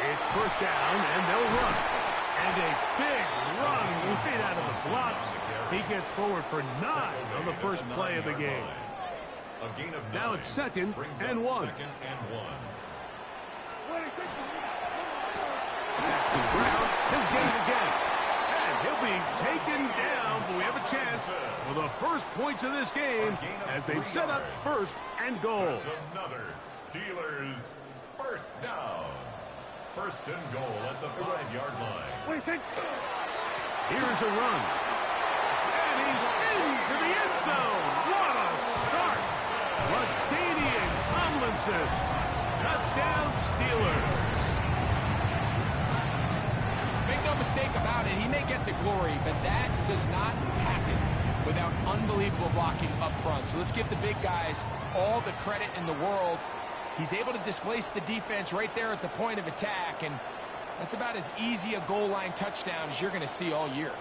It's first down, and they'll run. And a big run right out of the blocks. He gets forward for 9 on the first play of the game. Now it's second and 1. Back to Brown. He'll get it again. And he'll be taken down, but we have a chance for the first points of this game as they've set up first and goal. Another Steelers first down. First and goal at the 5-yard line. What do you think? Here's a run. And he's into the end zone. What a start. LaDainian Tomlinson. Touchdown Steelers. Make no mistake about it, he may get the glory, but that does not happen without unbelievable blocking up front. So let's give the big guys all the credit in the world. He's able to displace the defense right there at the point of attack, and that's about as easy a goal line touchdown as you're going to see all year.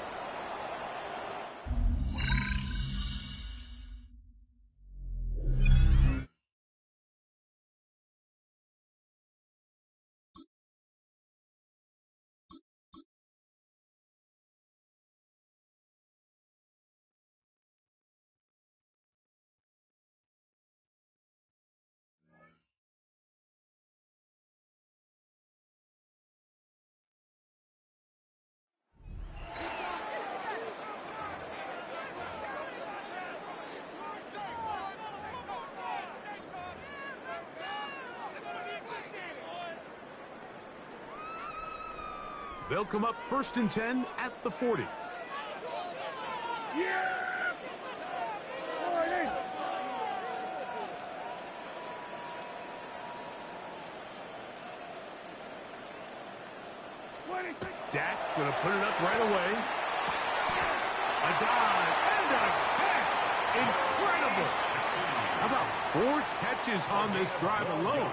They'll come up first and 10 at the 40. Dak going to put it up right away. A dive and a catch. Incredible. How about 4 catches on this drive alone?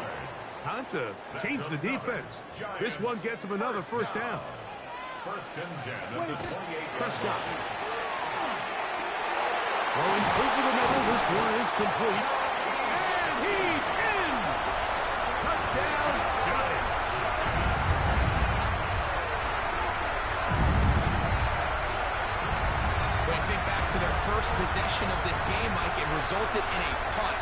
Time to change the defense. This one gets him another first down. First and 10 at the 28. Prescott. Throwing over the middle. This one is complete. And he's in. Touchdown, Giants. When I think back to their first possession of this game, Mike, it resulted in a punt.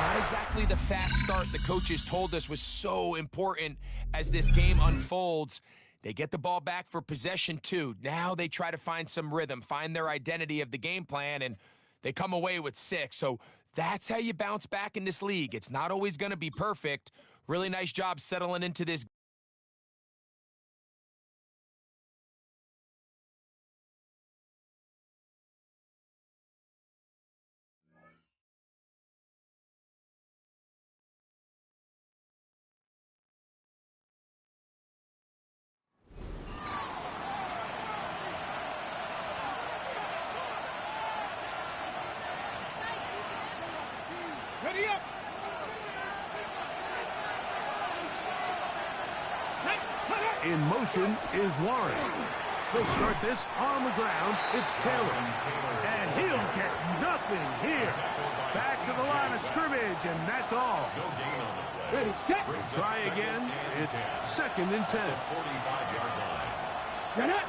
Not exactly the fast start the coaches told us was so important as this game unfolds. They get the ball back for possession 2. Now they try to find some rhythm, find their identity of the game plan, and they come away with 6. So that's how you bounce back in this league. It's not always going to be perfect. Really nice job settling into this. Ready up. In motion is Warren. They'll start this on the ground. It's Taylor. And he'll get nothing here. Back to the line of scrimmage, and that's all. Ready, set. Try again. It's second and 10. Get it.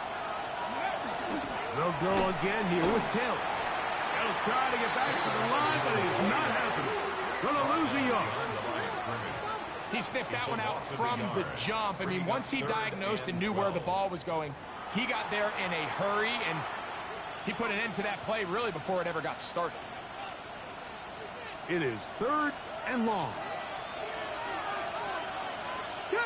They'll go again here with Taylor. He'll try to get back to the line, but he's not happening. Gonna lose a yard. He sniffed that one out from the jump. I mean, once he diagnosed and knew where the ball was going, he got there in a hurry, and he put an end to that play really before it ever got started. It is third and long. Go.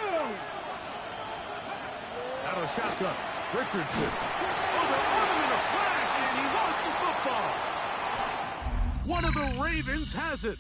Out of shotgun. Richardson. Oh, they're on him in a flash, and he lost the football. One of the Ravens has it.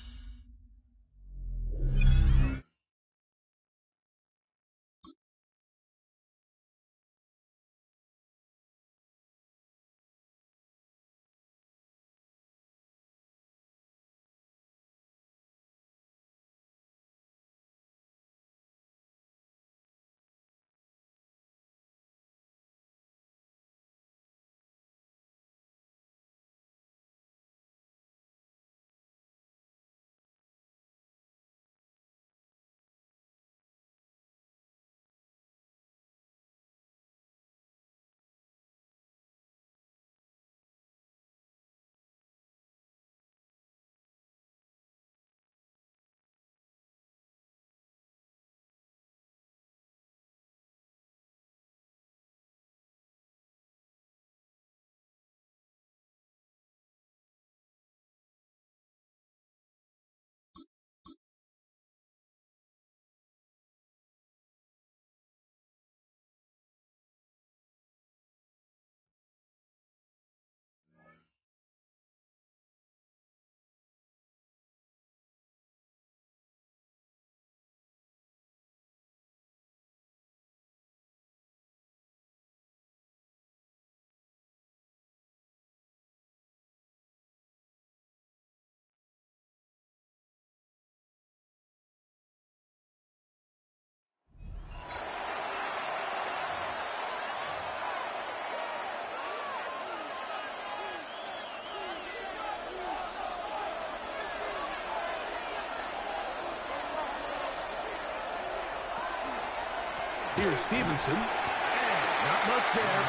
Here's Stevenson. And not much there.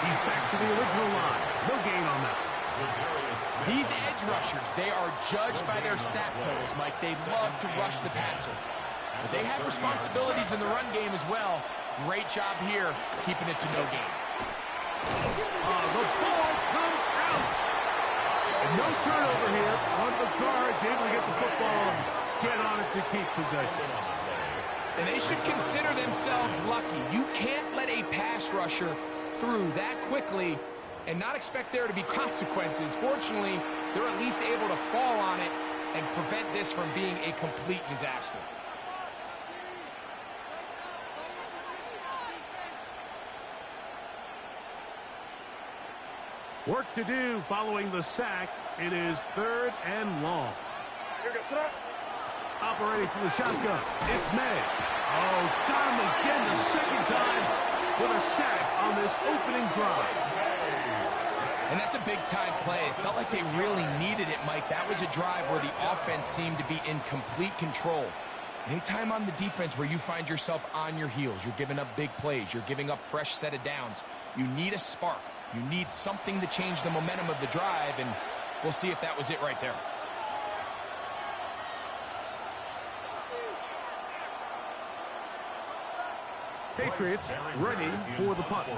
He's back to the original line. No gain on that. These edge rushers, they are judged by their sack totals, Mike. They love to rush the passer. But they have responsibilities in the run game as well. Great job here, keeping it to no gain. The ball comes out. And no turnover here. One of the guards able to get the football and get on it to keep possession. And they should consider themselves lucky. You can't let a pass rusher through that quickly and not expect there to be consequences. Fortunately, they're at least able to fall on it and prevent this from being a complete disaster. Work to do following the sack. It is 3rd and long. Operating from the shotgun. It's May. Oh, got him again the second time with a sack on this opening drive. And that's a big-time play. It felt like they really needed it, Mike. That was a drive where the offense seemed to be in complete control. Anytime on the defense where you find yourself on your heels, you're giving up big plays, you're giving up fresh set of downs, you need a spark. You need something to change the momentum of the drive, and we'll see if that was it right there. Patriots ready for the punt,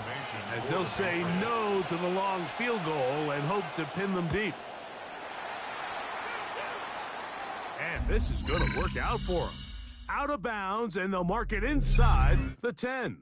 as they'll say no to the long field goal and hope to pin them deep. And this is going to work out for them. Out of bounds, and they'll mark it inside the 10.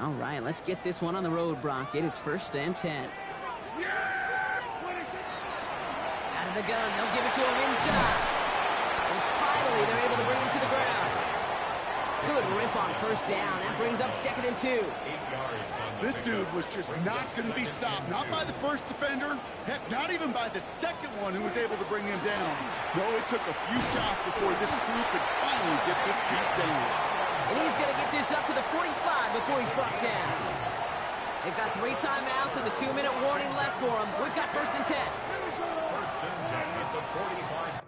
All right, let's get this one on the road, Brock. It is 1st and 10. Out of the gun, they'll give it to him inside. And finally, they're able to bring him to the ground. Good rip on 1st down. That brings up 2nd and 2. This dude was just not going to be stopped. Not by the first defender. Heck, not even by the second one who was able to bring him down. No, it took a few shots before this crew could finally get this piece down. And he's going to get this up to the 45 before he's brought down. They've got 3 timeouts and a 2-minute warning left for them. We've got 1st and 10. 1st and 10 at the 45.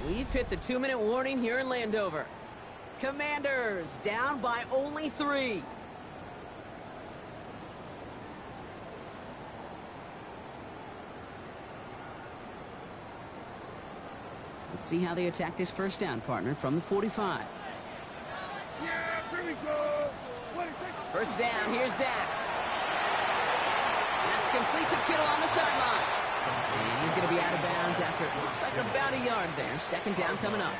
We've hit the 2-minute warning here in Landover. Commanders down by only 3. Let's see how they attack this 1st down, partner, from the 45. Yeah, here we go. 1st down, here's Dak. That's complete to Kittle on the sideline. And he's going to be out of bounds after it looks like about a yard there. 2nd down coming up.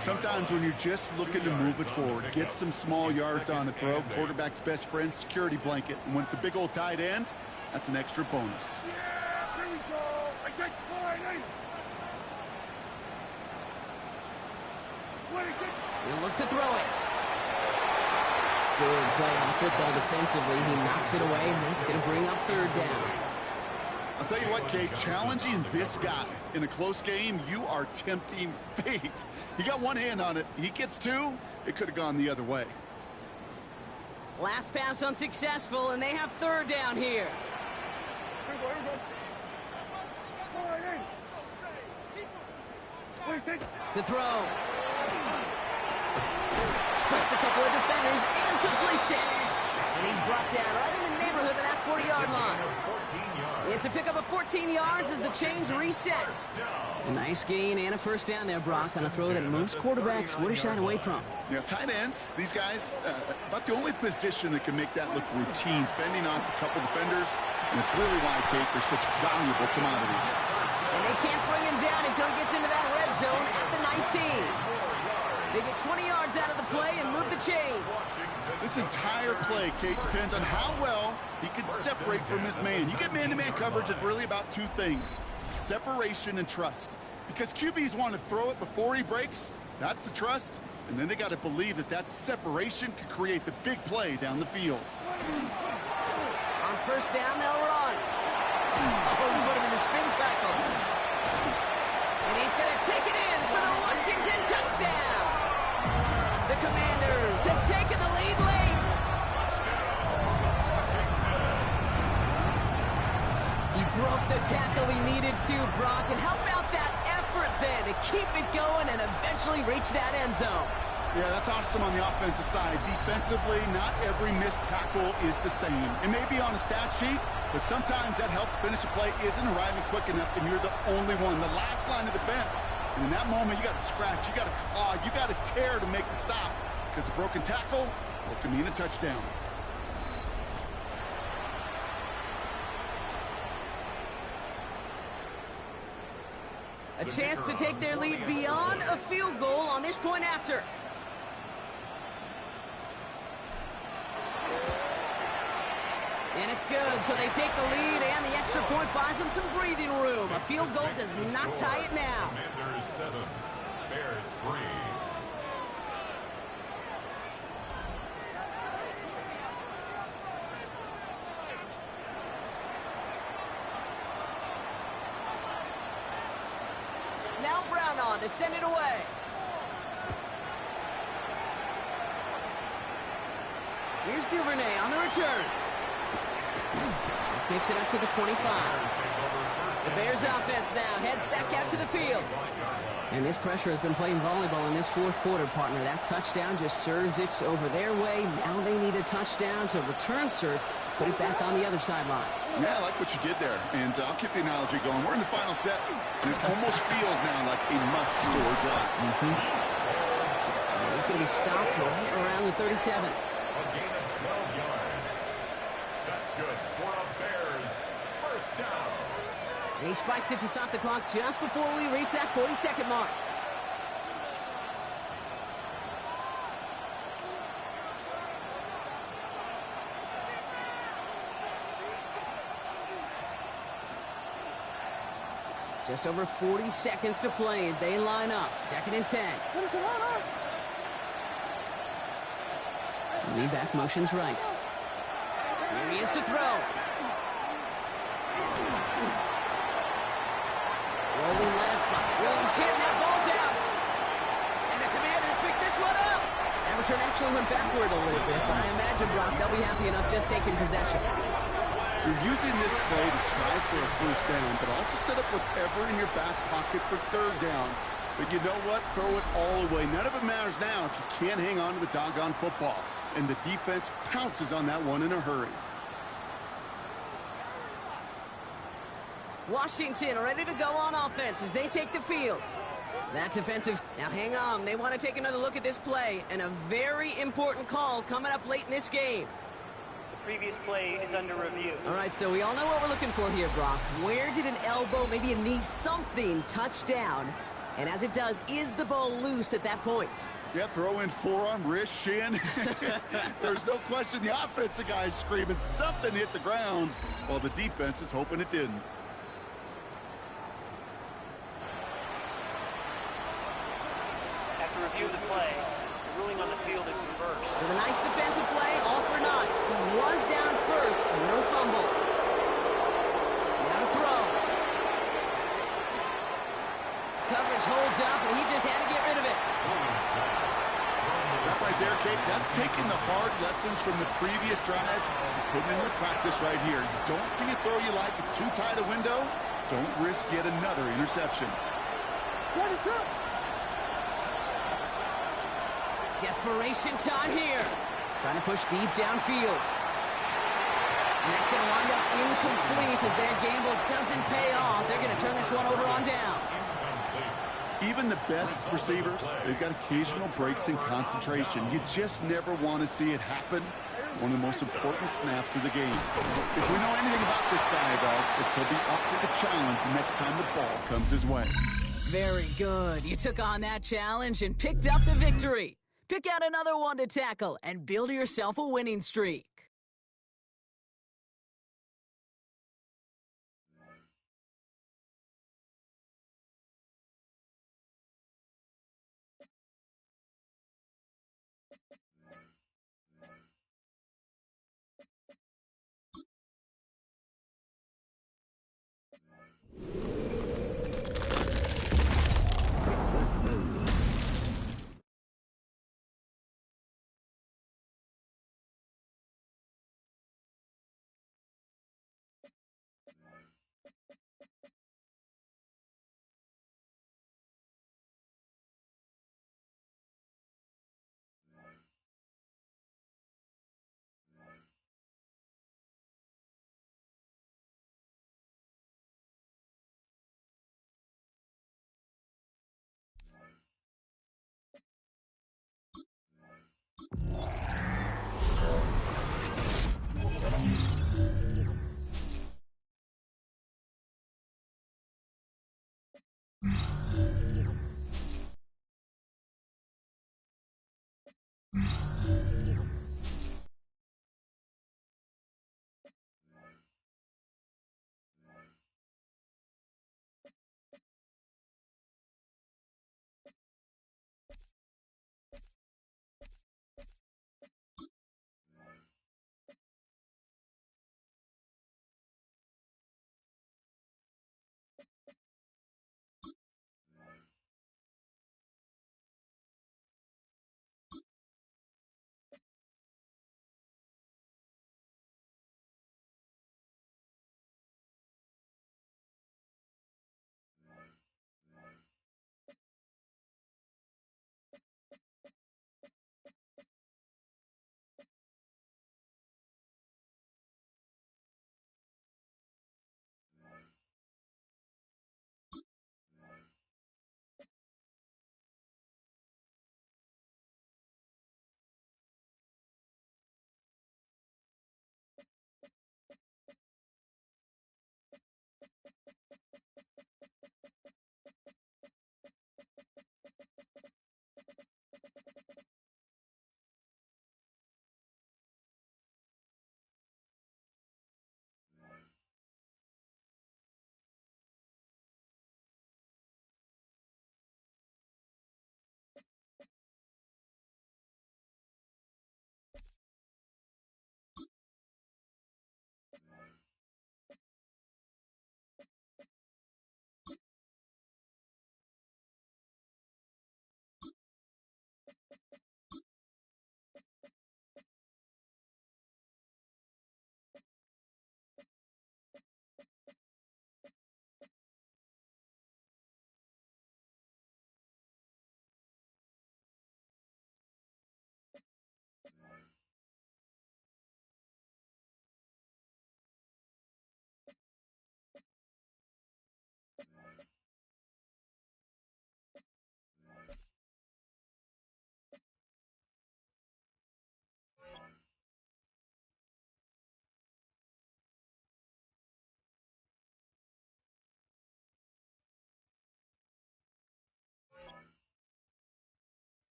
Sometimes when you're just looking to move it forward, get some small yards on the throw, quarterback's best friend, security blanket. And when it's a big old tight end, that's an extra bonus. Yeah, here we go. I take 40. He'll look to throw it. Good play on the football defensively. He knocks it away, and that's going to bring up third down. I'll tell you what, Kate, challenging this guy in a close game, you are tempting fate. He got one hand on it. He gets two. It could have gone the other way. Last pass unsuccessful, and they have third down here. To throw. Splits a couple of defenders and completes it. And he's brought down right in the neighborhood of that 40-yard line. It's a pickup of 14 yards as the chains reset. A nice gain and a first down there, Brock, on a throw that most quarterbacks would have shied away from. Yeah, tight ends, these guys, about the only position that can make that look routine, fending off a couple defenders, and it's really why, Kate, they're such valuable commodities. And they can't bring him down until he gets into that red zone at the 19. They get 20 yards out of the play and move the chains. This entire play, Kate, depends on how well he can separate from his man. You get man-to-man coverage, it's really about two things, separation and trust. Because QBs want to throw it before he breaks, that's the trust, and then they got to believe that that separation can create the big play down the field. On first down, they'll run. Oh, he put him in the spin cycle. And he's going to take it in for the Washington touchdown. The Commanders have taken the lead late. He broke the tackle he needed to, Brock, and how about that effort then to keep it going and eventually reach that end zone? Yeah, that's awesome on the offensive side. Defensively, not every missed tackle is the same. It may be on a stat sheet, but sometimes that help to finish a play isn't arriving quick enough, and you're the only one, the last line of defense. And in that moment, you got to scratch, you got to claw, you got to tear to make the stop, because a broken tackle can mean a touchdown. A chance to take their lead beyond a field goal on this point after. And it's good, so they take the lead, and the extra point buys them some breathing room. A field goal does not tie it now. Commanders 7, Bears 3. Now Brown on to send it away. Here's Duvernay on the return. This makes it up to the 25. The Bears offense now heads back out to the field. And this pressure has been playing volleyball in this fourth quarter, partner. That touchdown just serves it over their way. Now they need a touchdown to return serve, put it back on the other sideline. Yeah, I like what you did there. And I'll keep the analogy going. We're in the final set. And it almost feels now like a must-score drive. And he's going to be stopped right around the 37. A gain of 12 yards. That's good for a Bears first down. And he spikes it to stop the clock just before we reach that 40-second mark. Just over 40 seconds to play as they line up. 2nd and 10. Lead back motions right. Here he is to throw. Rolling left. Williams hit, and that ball's out. And the Commanders pick this one up. That return actually went backward a little bit, but I imagine, Brock, they'll be happy enough just taking possession. You're using this play to try for a first down, but also set up whatever in your back pocket for third down. But you know what? Throw it all away. None of it matters now if you can't hang on to the doggone football. And the defense pounces on that one in a hurry. Washington ready to go on offense as they take the field. That defensive. Now hang on. They want to take another look at this play. And a very important call coming up late in this game. Previous play is under review. All right, so we all know what we're looking for here, Brock. Where did an elbow, maybe a knee, something touch down? And as it does, is the ball loose at that point? Yeah, throw in forearm, wrist, shin. There's no question the offensive guy's screaming something hit the ground while the defense is hoping it didn't. After review of the play, ruling on the field is reversed. So the nice defensive play, all for naught. He was down first, no fumble. Now to throw. Coverage holds up, and he just had to get rid of it. That right there, Kate, that's taking the hard lessons from the previous drive and putting into practice right here. You don't see a throw you like, it's too tight a window, don't risk yet another interception. Desperation time here. Trying to push deep downfield. And that's going to wind up incomplete as their gamble doesn't pay off. They're going to turn this one over on downs. Even the best receivers, they've got occasional breaks in concentration. You just never want to see it happen. One of the most important snaps of the game. If we know anything about this guy, though, it's he'll be up for the challenge the next time the ball comes his way. Very good. You took on that challenge and picked up the victory. Pick out another one to tackle and build yourself a winning streak.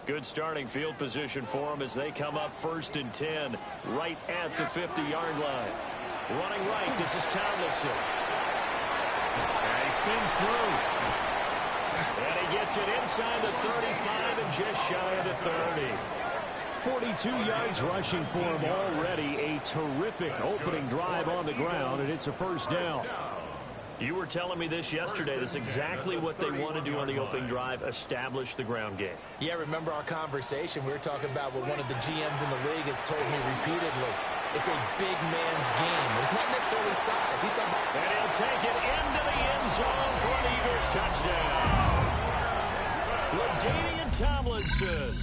Good starting field position for them as they come up 1st and 10 right at the 50-yard line. Running right, this is Tomlinson. And he spins through. And he gets it inside the 35 and just shy of the 30. 42 yards rushing for him already. A terrific opening drive on the ground, and it's a 1st down. You were telling me this yesterday. That's exactly what they want to do on the opening drive, establish the ground game. Yeah, remember our conversation? We were talking about what one of the GMs in the league has told me repeatedly. It's a big man's game. It's not necessarily size. He's talking about... And he'll take it into the end zone for an Eagles touchdown. LaDainian Tomlinson,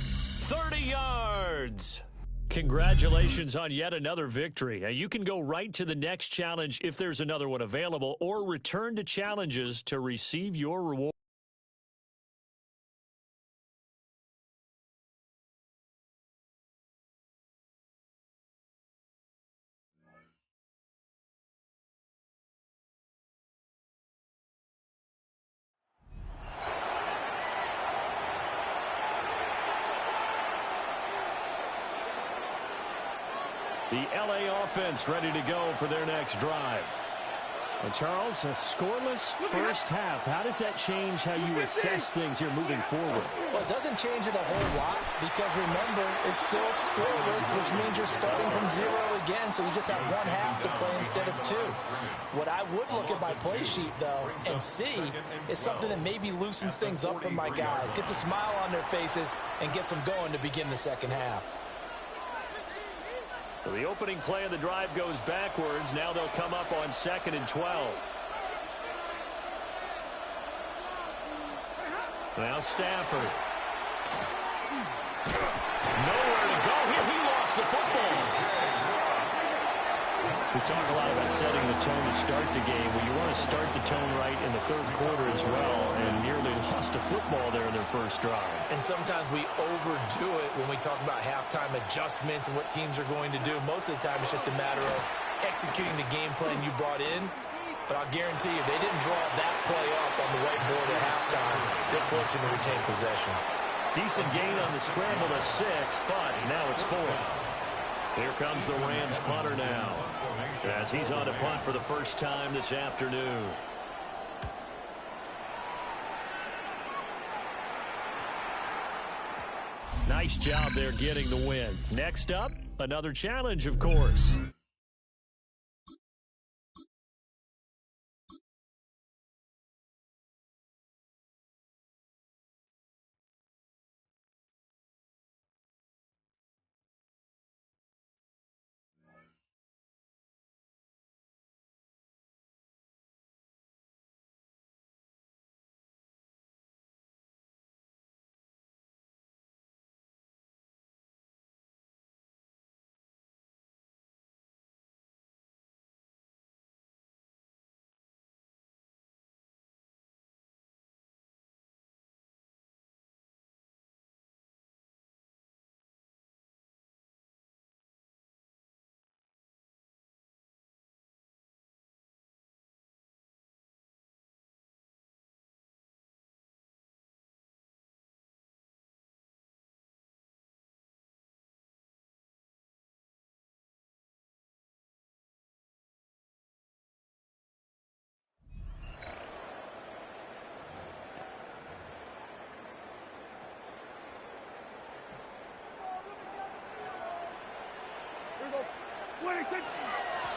30 yards. Congratulations on yet another victory. Now, you can go right to the next challenge if there's another one available, or return to challenges to receive your reward. The LA offense ready to go for their next drive. And Charles, a scoreless first half. How does that change how you assess things here moving forward? Well, it doesn't change it a whole lot because, remember, it's still scoreless, which means you're starting from 0 again, so you just have 1 half to play instead of 2. What I would look at my play sheet, though, and see is something that maybe loosens things up for my guys, gets a smile on their faces, and gets them going to begin the second half. So the opening play of the drive goes backwards. Now they'll come up on 2nd and 12. Now Stafford. Nowhere to go here. He lost the football. We talk a lot about setting the tone to start the game. Well, you want to start the tone right in the 3rd quarter as well, and nearly lost a football there in their first drive. And sometimes we overdo it when we talk about halftime adjustments and what teams are going to do. Most of the time, it's just a matter of executing the game plan you brought in. But I'll guarantee you, they didn't draw that play up on the whiteboard at halftime. They're fortunate to retain possession. Decent gain on the scramble to 6, but now it's 4th. Here comes the Rams punter now, as he's on to punt for the first time this afternoon. Nice job there getting the win. Next up, another challenge, of course.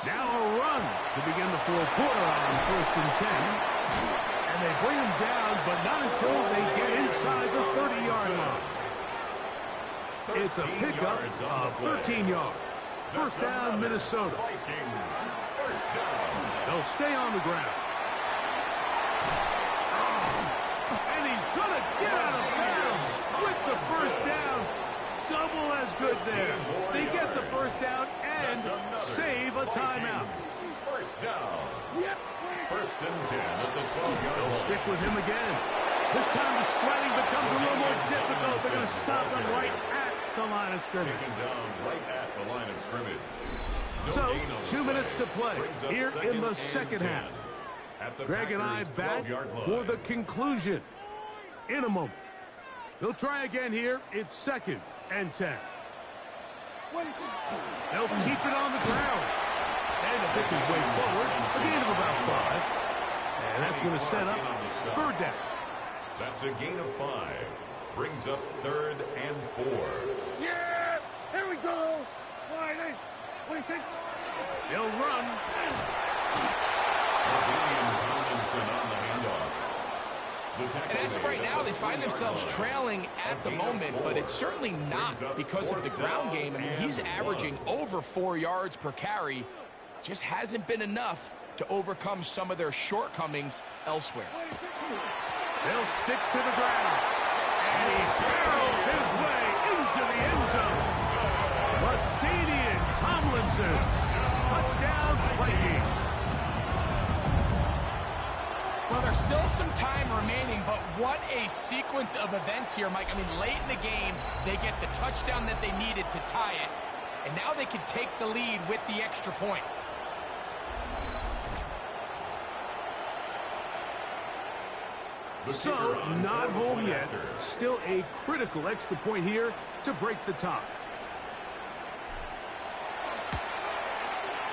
Now a run to begin the 4th quarter on 1st and 10. And they bring him down, but not until they get inside the 30-yard line. It's a pickup of 13 yards. 1st down, Minnesota. They'll stay on the ground. And he's going to get out of bounds with the 1st down. Double as good there. They get the 1st down and save a timeout. 1st down. 1st and 10 at the 12-yard line. They'll stick with him again. This time the sledding becomes a little more difficult. They're going to stop him right at the line of scrimmage. Taken down right at the line of scrimmage. So, 2 minutes to play here in the second half. Greg and I back for the conclusion in a moment. He'll try again here. It's 2nd and 10. They'll keep it on the ground. And he'll pick his way forward. A gain of about 5. And that's going to set up 3rd down. That's a gain of 5. Brings up 3rd and 4. Yeah! Here we go! What do you think? They'll run. Tomlinson on the handoff. And as of right now, they find themselves trailing at the moment, but it's certainly not because of the ground game. I mean, he's averaging over 4 yards per carry. Just hasn't been enough to overcome some of their shortcomings elsewhere. They'll stick to the ground. And he barrels his way into the end zone. LaDainian Tomlinson. Touchdown, Vikings. Well, there's still some time remaining, but what a sequence of events here, Mike. I mean, late in the game, they get the touchdown that they needed to tie it, and now they can take the lead with the extra point. So, not home yet. Still a critical extra point here to break the tie.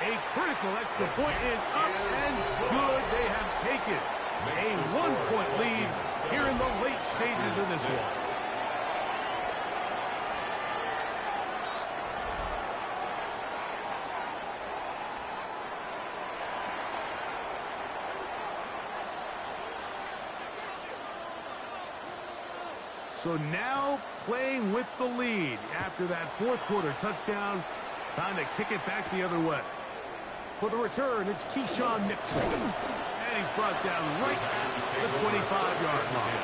A critical extra point is up and good. They have taken a 1-point lead here in the late stages of this one. So now playing with the lead after that 4th quarter touchdown. Time to kick it back the other way. For the return, it's Keyshawn Nixon. And he's brought down right at the 25-yard line.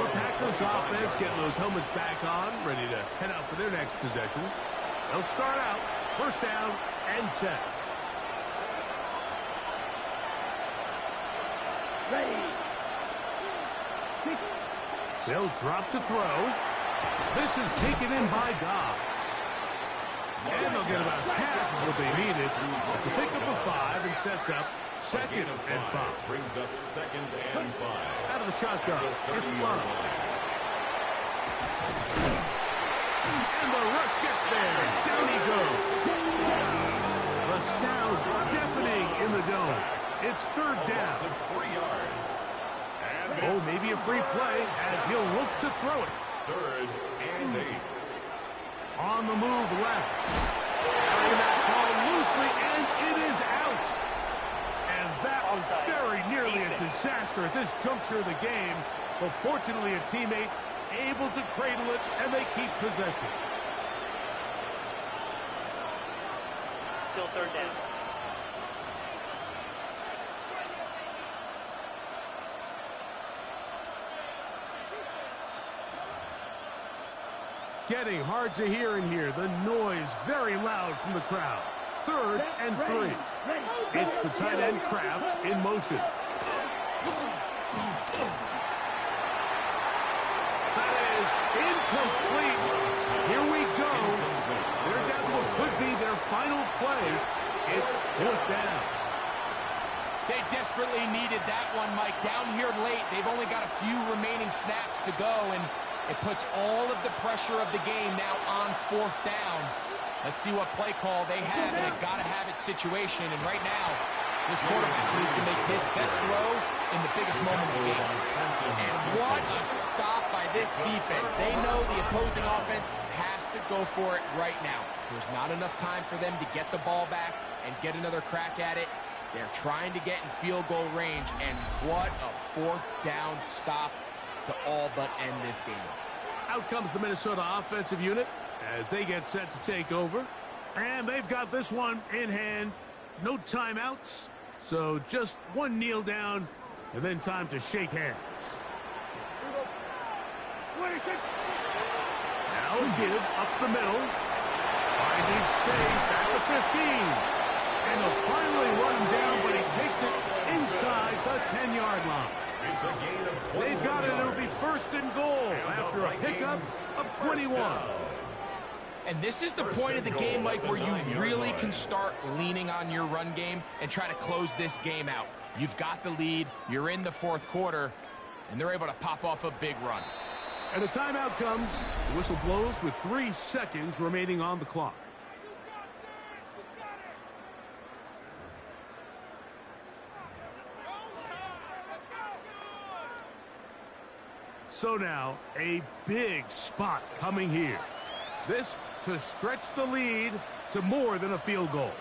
The Packers offense getting those helmets back on, ready to head out for their next possession. They'll start out 1st down and 10. Ready. They'll drop to throw. This is taken in by Dobbs. And they'll get about half of what they needed. It's a pickup of 5 and sets up 2nd and 5. Brings up 2nd and 5. Out of the shotgun, it's Love. And the rush gets there. Down he goes. The sounds deafening in the dome. It's 3rd down. 3 yards. Oh, maybe a free play as he'll look to throw it. 3rd and 8. On the move left. Carrying that ball loosely, and it is out. And that was very nearly a disaster at this juncture of the game. But fortunately, a teammate able to cradle it, and they keep possession. Still 3rd down. Getting hard to hear in here. The noise very loud from the crowd. 3rd and 3. It's the tight end Kraft in motion. That is incomplete. Here we go. They're down to what could be their final play. It's 4th down. They desperately needed that one, Mike. Down here late, they've only got a few remaining snaps to go, and it puts all of the pressure of the game now on 4th down. Let's see what play call they have in a gotta-have-it situation. And right now, this quarterback needs to make his best throw in the biggest moment of the game. And what a stop by this defense. They know the opposing offense has to go for it right now. There's not enough time for them to get the ball back and get another crack at it. They're trying to get in field goal range, and what a 4th down stop to all but end this game. Out comes the Minnesota offensive unit as they get set to take over. And they've got this one in hand. No timeouts. So just one kneel down and then time to shake hands. Now give up the middle. Finding space at the 15. And they'll finally run him down, but he takes it inside the 10-yard line. It's a gain of 21. They've got it. It'll be 1st and goal after a pickup of 21. And this is the point of the game, Mike, where you really can start leaning on your run game and try to close this game out. You've got the lead. You're in the 4th quarter, and they're able to pop off a big run. And a timeout comes. The whistle blows with 3 seconds remaining on the clock. So now, a big spot coming here. This to stretch the lead to more than a field goal.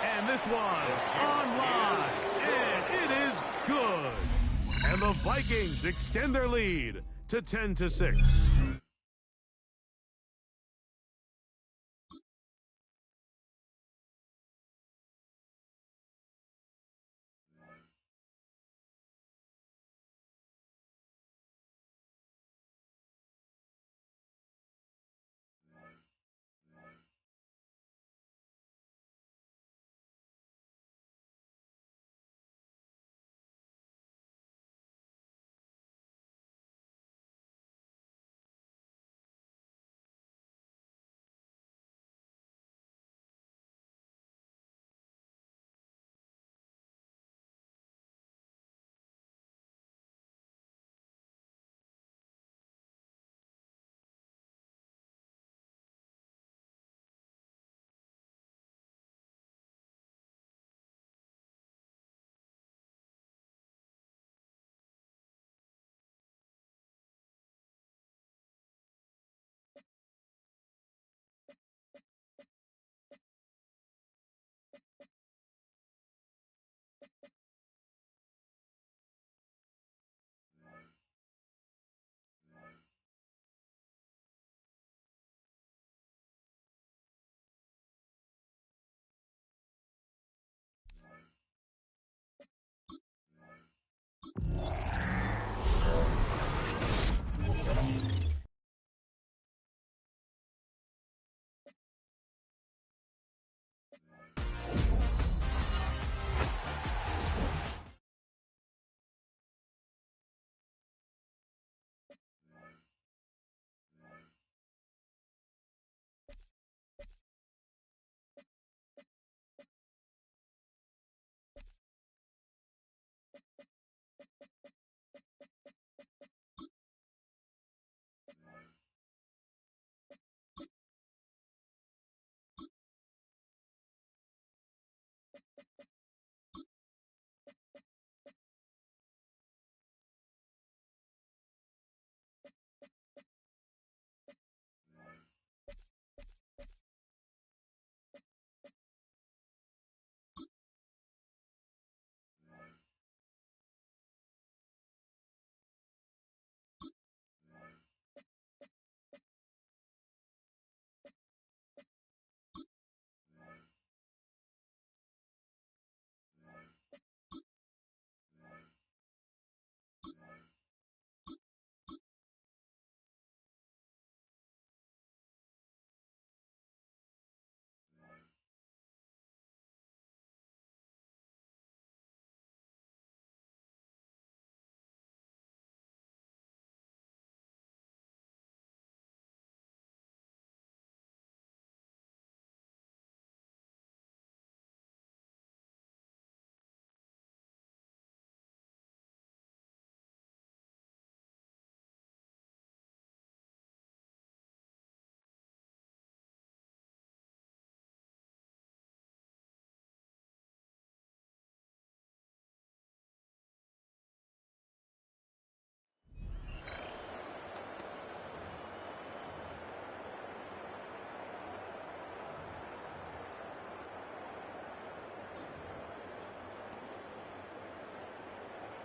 And this one online, and it is good. And the Vikings extend their lead to 10-6.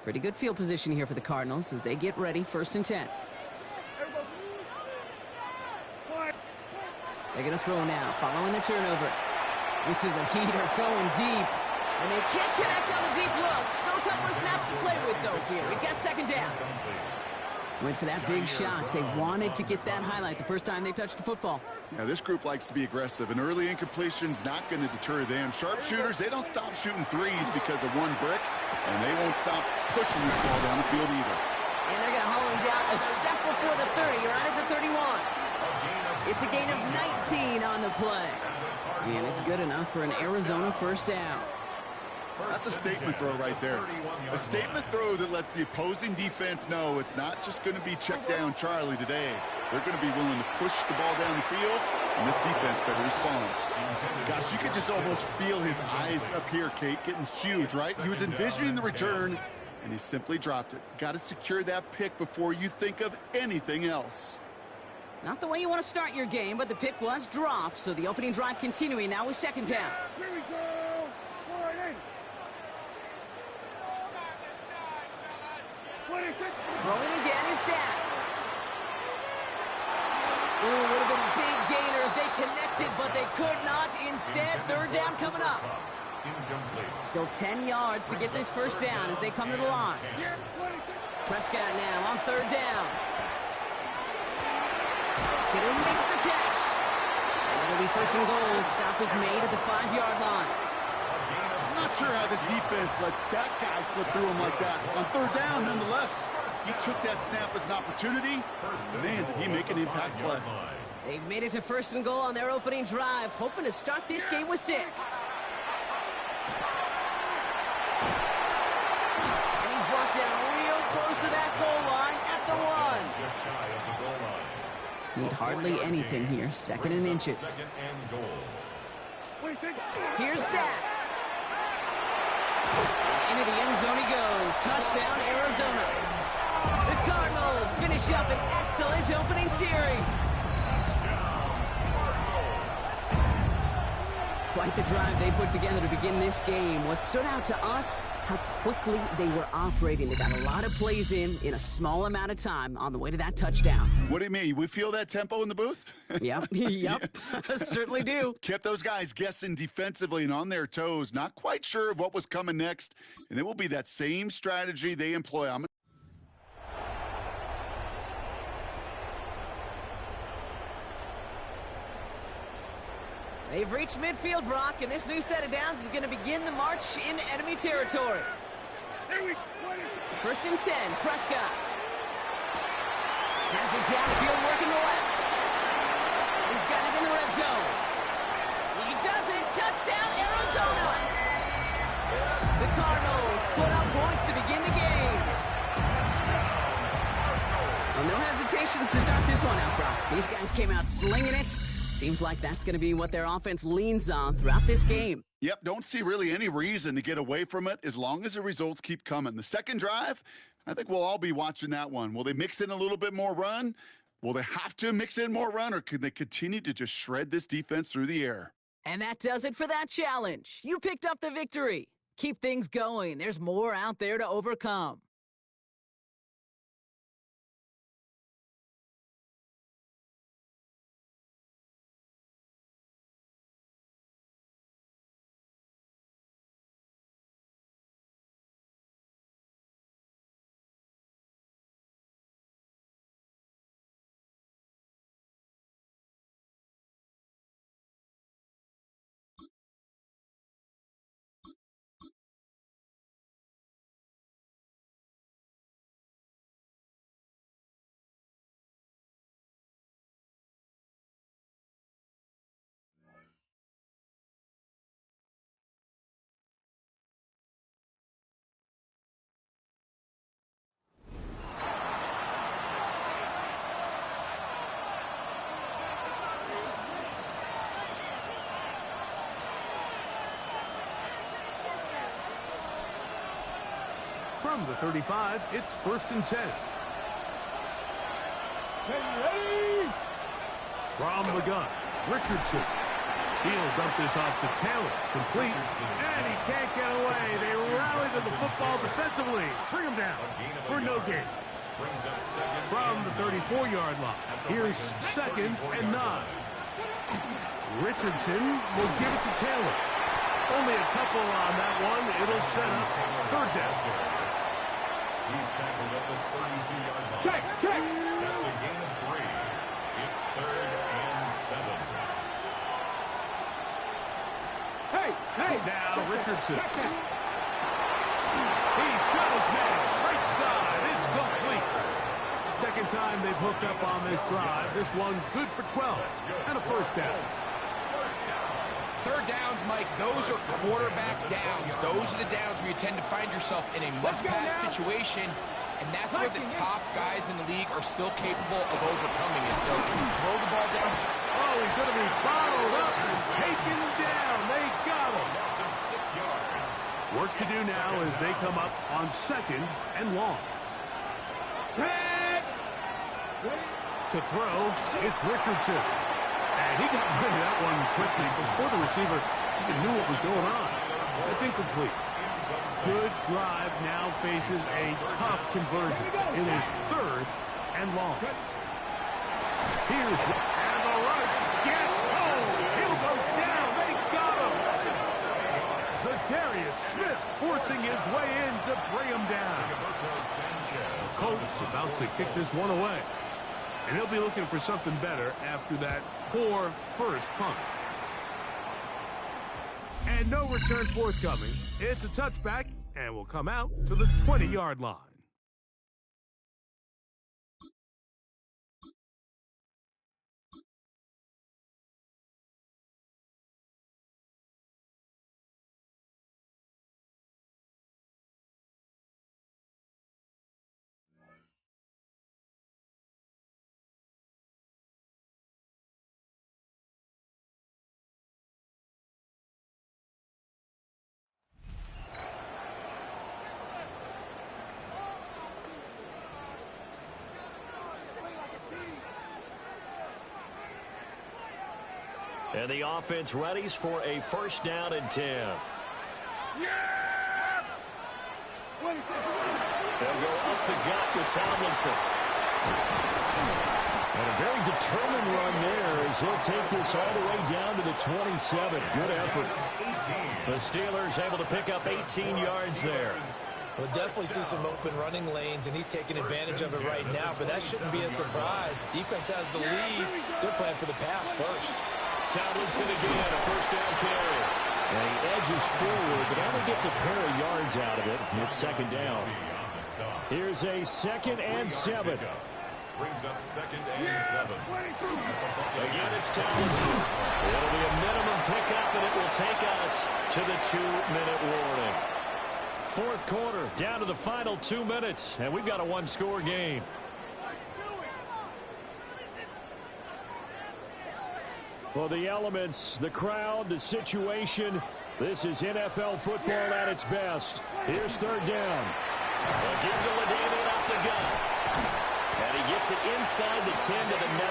Pretty good field position here for the Cardinals as they get ready, 1st and 10. They're going to throw now, following the turnover. This is a heater going deep. And they can't connect on the deep look. Still a couple of snaps to play with, though, here. We got 2nd down. Went for that big shot. They wanted to get that highlight the first time they touched the football. Yeah, this group likes to be aggressive. An early incompletion's not going to deter them. Sharpshooters, they don't stop shooting threes because of one brick, and they won't stop pushing this ball down the field either. And they're going to haul him down a step before the 30. You're out at the 31. It's a gain of 19 on the play. And it's good enough for an Arizona 1st down. That's a statement throw right there. A statement throw that lets the opposing defense know it's not just going to be check down Charlie today. They're going to be willing to push the ball down the field, and this defense better respond. Gosh, you could just almost feel his eyes up here, Kate, getting huge, right? He was envisioning the return, and he simply dropped it. Got to secure that pick before you think of anything else. Not the way you want to start your game, but the pick was dropped, so the opening drive continuing now with second down. Here we go. All right, in. Throwing again is Dak. Ooh, would have been a big gainer if they connected, but they could not. Instead, third down coming up. Still 10 yards to get this first down as they come to the line. Prescott now on third down. Kittle makes the catch. And it'll be first and goal. Stop is made at the 5-yard line. I'm not sure how this defense let that guy slip through him like that. On third down, nonetheless, he took that snap as an opportunity. Man, did he make an impact play. They've made it to first and goal on their opening drive, hoping to start this game with 6. And he's brought down real close to that goal line at the 1. Need hardly anything here. Second and inches. Here's Dak. Into the end zone he goes. Touchdown, Arizona. The Cardinals finish up an excellent opening series. Quite the drive they put together to begin this game. What stood out to us, how quickly they were operating. They got a lot of plays in a small amount of time on the way to that touchdown. What do you mean? We feel that tempo in the booth? Yep. Certainly do. Kept those guys guessing defensively and on their toes, not quite sure of what was coming next. And it will be that same strategy they employ. They've reached midfield, Brock, and this new set of downs is going to begin the march in enemy territory. First and 10, Prescott. Has it downfield, working the left. He's got it in the red zone. He does it. Touchdown, Arizona. The Cardinals put up points to begin the game. Well, no hesitations to start this one out, Brock. These guys came out slinging it. Seems like that's going to be what their offense leans on throughout this game. Yep, don't see really any reason to get away from it as long as the results keep coming. The second drive, I think we'll all be watching that one. Will they mix in a little bit more run? Will they have to mix in more run, or could they continue to just shred this defense through the air? And that does it for that challenge. You picked up the victory. Keep things going. There's more out there to overcome. From the 35, it's first and 10. From the gun, Richardson. He'll dump this off to Taylor. Complete. And he can't get away. They rally to the football defensively. Bring him down for no gain. From the 34-yard line, here's second and 9. Richardson will give it to Taylor. Only a couple on that one. It'll set up third down. He's tackled at the 32-yard line. Check. That's a gain of 3. It's third and 7. Hey. Now Richardson. He's got his man. Right side. It's complete. Second time they've hooked up on this drive. This one good for 12. And a first down. third downs, Mike, those are quarterback downs. Those are the downs where you tend to find yourself in a must-pass situation, and that's where the top guys in the league are still capable of overcoming it. So throw the ball down. Oh, he's going to be followed up and taken down. They got him. Work to do now as they come up on 2nd and long. To throw, it's Richardson. And he got rid of that one quickly before the receiver even knew what was going on. That's incomplete. Good drive now faces a tough conversion. It is 3rd and long. Here's and the rush gets home. He'll go down. They got him. So Darius Smith forcing his way in to bring him down. The Colts about to kick this one away. And he'll be looking for something better after that poor first punt. And no return forthcoming. It's a touchback and will come out to the 20-yard line. And the offense readies for a 1st down and 10. They'll go up the gut with Tomlinson. And a very determined run there as he'll take this all the way down to the 27. Good effort. The Steelers able to pick up 18 yards there. We'll definitely see some open running lanes, and he's taking advantage of it right now, but that shouldn't be a surprise. Defense has the lead. They're playing for the pass first. Tomlinson again, a 1st down carry. And he edges forward, but only gets a pair of yards out of it. It's 2nd down. Here's a 2nd and 7. Brings up 2nd and 7. Again, it's Tomlinson. It'll be a minimum pickup, and it will take us to the 2-minute warning. 4th quarter, down to the final 2 minutes, and we've got a 1-score game. Well, the elements, the crowd, the situation, this is NFL football at its best. Here's 3rd down. They'll give to LaDainian up the gut. And he gets it inside the 10 to the 9.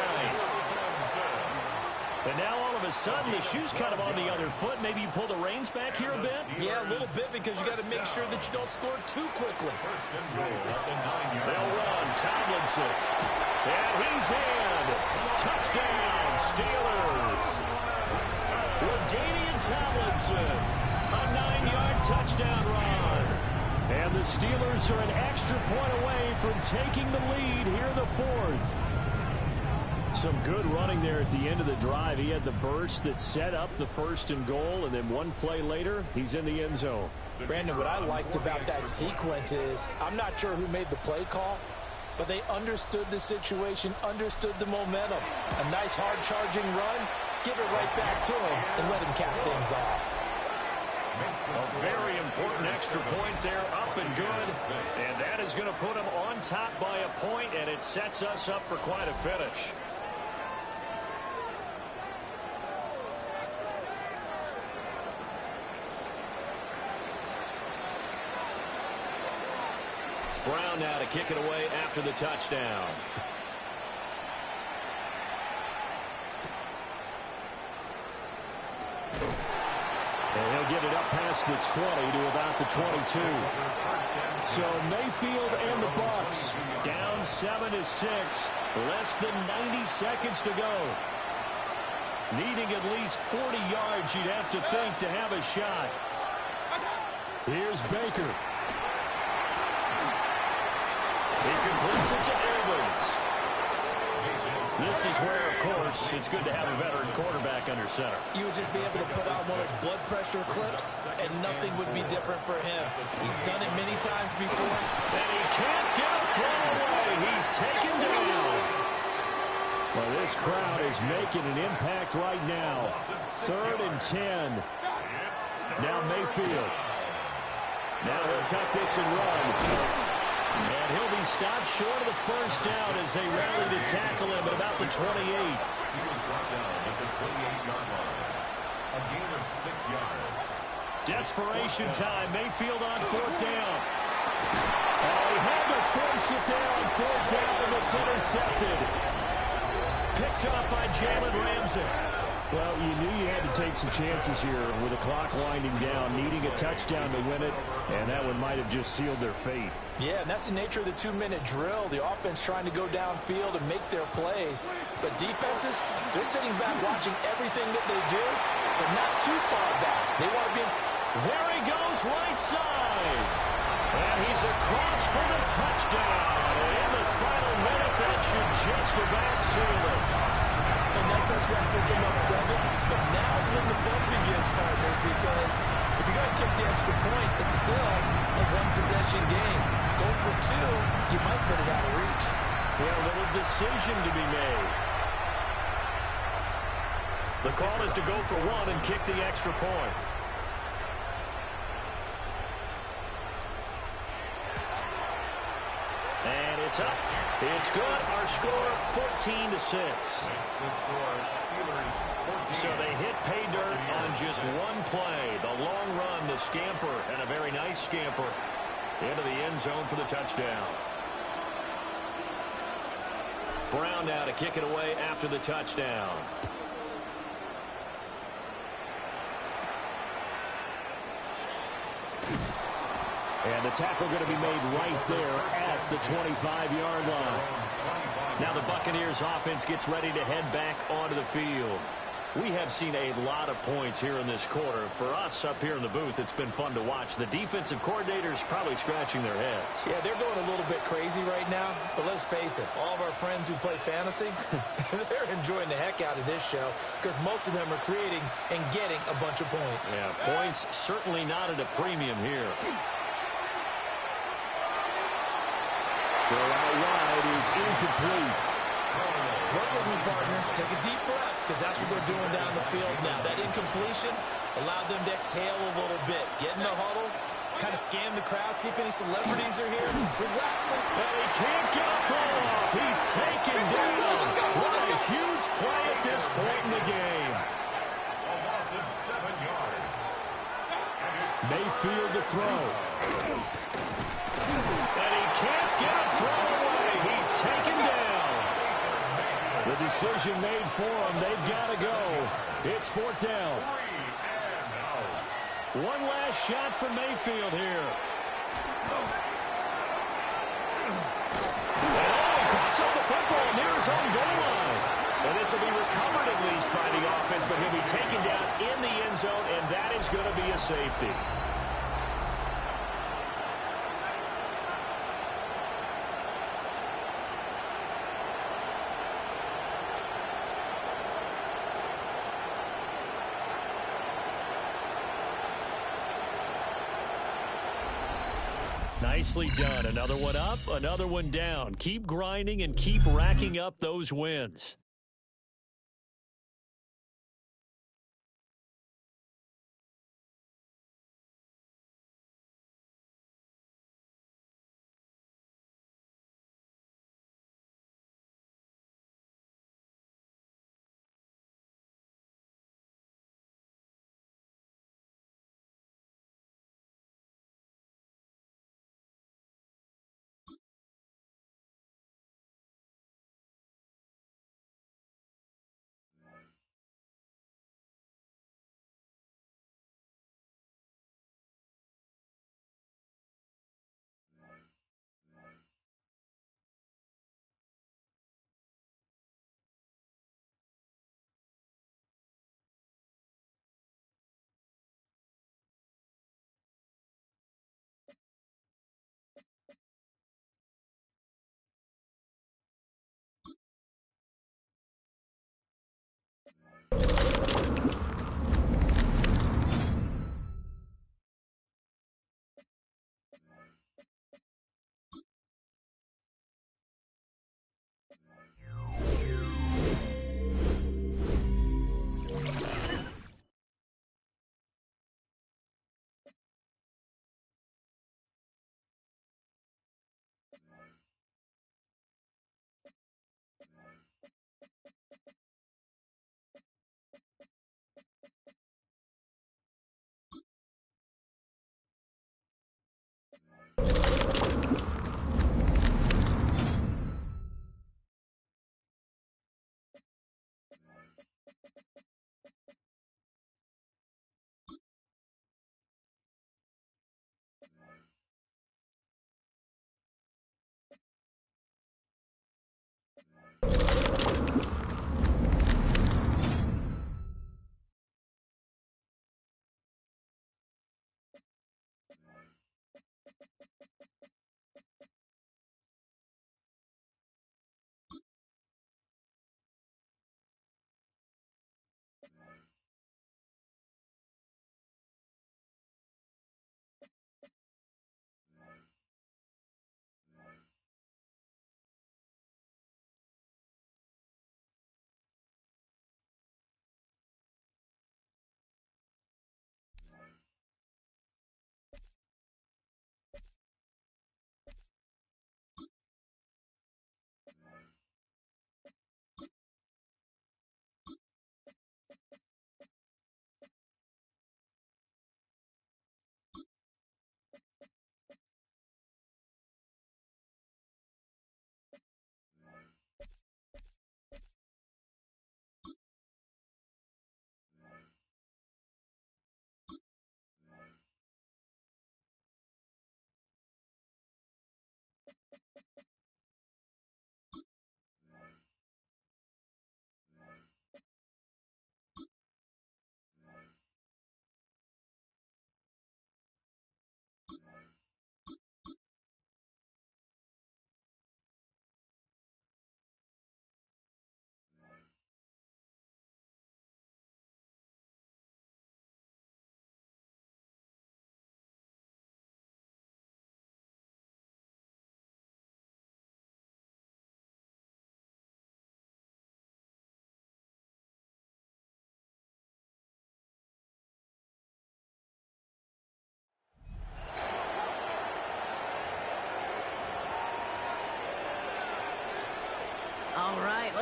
And now all of a sudden the shoe's kind of on the other foot. Maybe you pull the reins back here a bit? Yeah, a little bit, because you got to make sure that you don't score too quickly. They'll run. Tomlinson. And he's in. Touchdown, Steelers. LaDainian Tomlinson. A 9-yard touchdown run. And the Steelers are an extra point away from taking the lead here in the 4th. Some good running there at the end of the drive. He had the burst that set up the 1st and goal, and then one play later, he's in the end zone. Brandon, what I liked about that sequence is, I'm not sure who made the play call, but they understood the situation, understood the momentum. A nice hard-charging run, give it right back to him, and let him cap things off. A very important extra point there, up and good. And that is going to put him on top by a point, and it sets us up for quite a finish. Brown now to kick it away after the touchdown. And he'll get it up past the 20 to about the 22. So Mayfield and the Bucs down 7-6. Less than 90 seconds to go. Needing at least 40 yards, you'd have to think, to have a shot. Here's Baker. He completes it to Evans. This is where, of course, it's good to have a veteran quarterback under center. You would just be able to put on one of those blood pressure clips, and nothing would be different for him. He's done it many times before. And he can't get a throw away. He's taken down. Well, this crowd is making an impact right now. 3rd and 10. Now Mayfield. Now he'll tuck this and run. And he'll be stopped short of the first down as they rally to tackle him at about the 28. He was brought down at the 28-yard line. A gain of 6 yards. Desperation time. Mayfield on 4th down. Oh, he had to force it there on 4th down, and it's intercepted. Picked up by Jalen Ramsey. Well, you knew you had to take some chances here with the clock winding down, needing a touchdown to win it, and that one might have just sealed their fate. Yeah, and that's the nature of the 2-minute drill. The offense trying to go downfield and make their plays. But defenses, they're sitting back watching everything that they do, but not too far back. They want to be... There he goes, right side. And he's across for the touchdown. In the final minute, that should just about seal it. And that touchdown puts him up 7. But now's when the fun begins, partner, because if you're going to kick the extra point, it's still a one-possession game. Go for 2, you might put it out of reach. Yeah, a little decision to be made. The call is to go for 1 and kick the extra point. And it's up. It's good. Our score, 14-6. Makes the score. Steelers 14. So they hit pay dirt on just one play. The long run, the scamper, and a very nice scamper into the end zone for the touchdown. Brown now to kick it away after the touchdown. And the tackle going to be made right there at the 25-yard line. Now the Buccaneers offense gets ready to head back onto the field. We have seen a lot of points here in this quarter. For us up here in the booth, it's been fun to watch. The defensive coordinators probably scratching their heads. Yeah, they're going a little bit crazy right now. But let's face it, all of our friends who play fantasy, they're enjoying the heck out of this show because most of them are creating and getting a bunch of points. Yeah, points certainly not at a premium here. Throw out wide is incomplete. Work with me, partner. Take a deep breath, because that's what they're doing down the field now. That incompletion allowed them to exhale a little bit. Get in the huddle, kind of scan the crowd, see if any celebrities are here. Relax them. But he can't get a throw off. He's taken down. What a huge play at this point in the game. A loss of 7 yards. Mayfield to throw. And he can't get a throw away. He's taken down. The decision made for them. They've got to go. It's 4th down. One last shot for Mayfield here. And he coughs up the football near his own goal line. And this will be recovered at least by the offense, but he'll be taken down in the end zone, and that is going to be a safety. Nicely done. Another one up, another one down. Keep grinding and keep racking up those wins.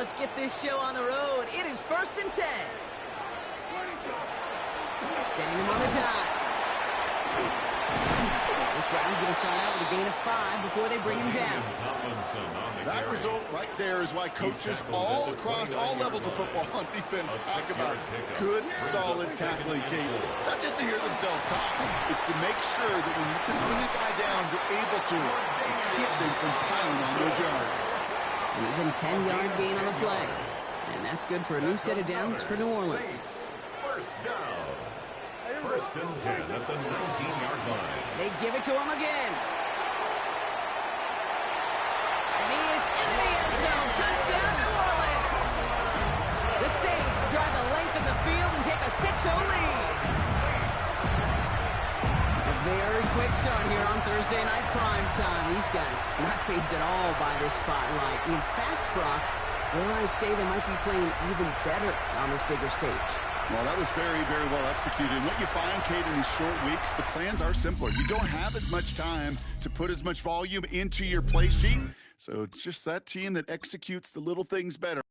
let's get this show on the road. It is 1st and 10. Setting them on the dive. This drive's going to start out with a gain of 5 before they bring him down. That result right there is why coaches all across all levels of football on defense talk about good, solid tackling cadence. It's not just to hear themselves talk. It's to make sure that when you can bring a guy down, you're able to keep them from piling on those yards. An even 10-yard gain on the play. And that's good for a new set of downs for New Orleans. First down. 1st and 10 at the 19-yard line. They give it to him again. And he is into the end zone. Touchdown, New Orleans. The Saints drive the length of the field and take a 6-0 lead. A very quick start here on Thursday night prime time. These guys not fazed at all by this spotlight. In fact, Brock, dare I say they might be playing even better on this bigger stage. Well, that was very, very well executed. And what you find, Kate, in these short weeks, the plans are simpler. You don't have as much time to put as much volume into your play sheet. So it's just that team that executes the little things better.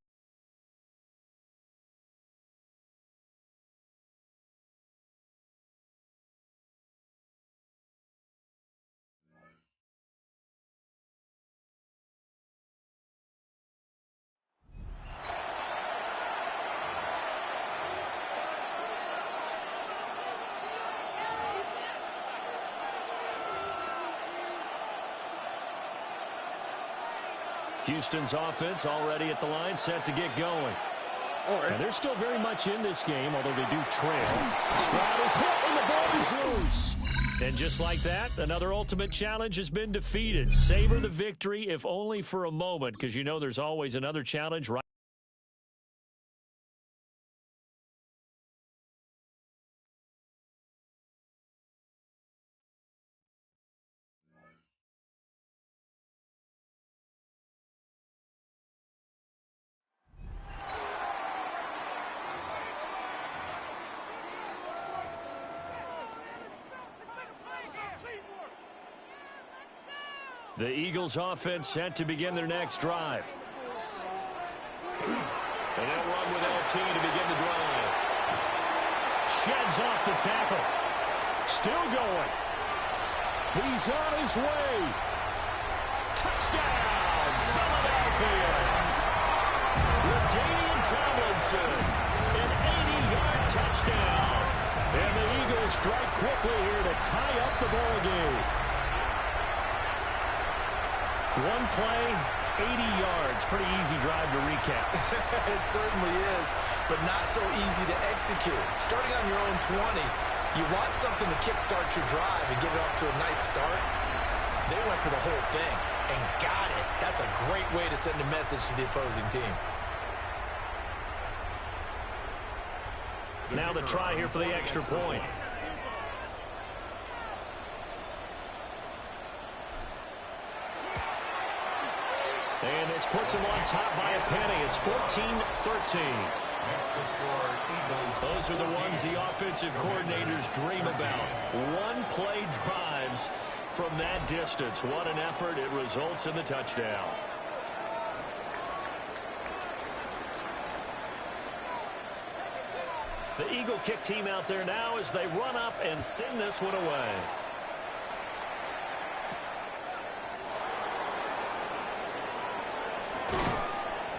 Houston's offense already at the line, set to get going. And they're still very much in this game, although they do trail. Stroud is hit, and the ball is loose. And just like that, another ultimate challenge has been defeated. Savor the victory, if only for a moment, because you know there's always another challenge right. The Eagles offense set to begin their next drive. And they'll run with LT to begin the drive. Sheds off the tackle. Still going. He's on his way. Touchdown, Philadelphia. LaDainian Tomlinson, an 80-yard touchdown. And the Eagles strike quickly here to tie up the ball game. One play, 80 yards. Pretty easy drive to recap. It certainly is, but not so easy to execute. Starting on your own 20, you want something to kickstart your drive and get it off to a nice start. They went for the whole thing and got it. That's a great way to send a message to the opposing team. Now the try here for the extra point. And this puts him on top by a penny. It's 14-13. Those are the ones the offensive coordinators dream about. One-play drives from that distance. What an effort. It results in the touchdown. The Eagle kick team out there now as they run up and send this one away.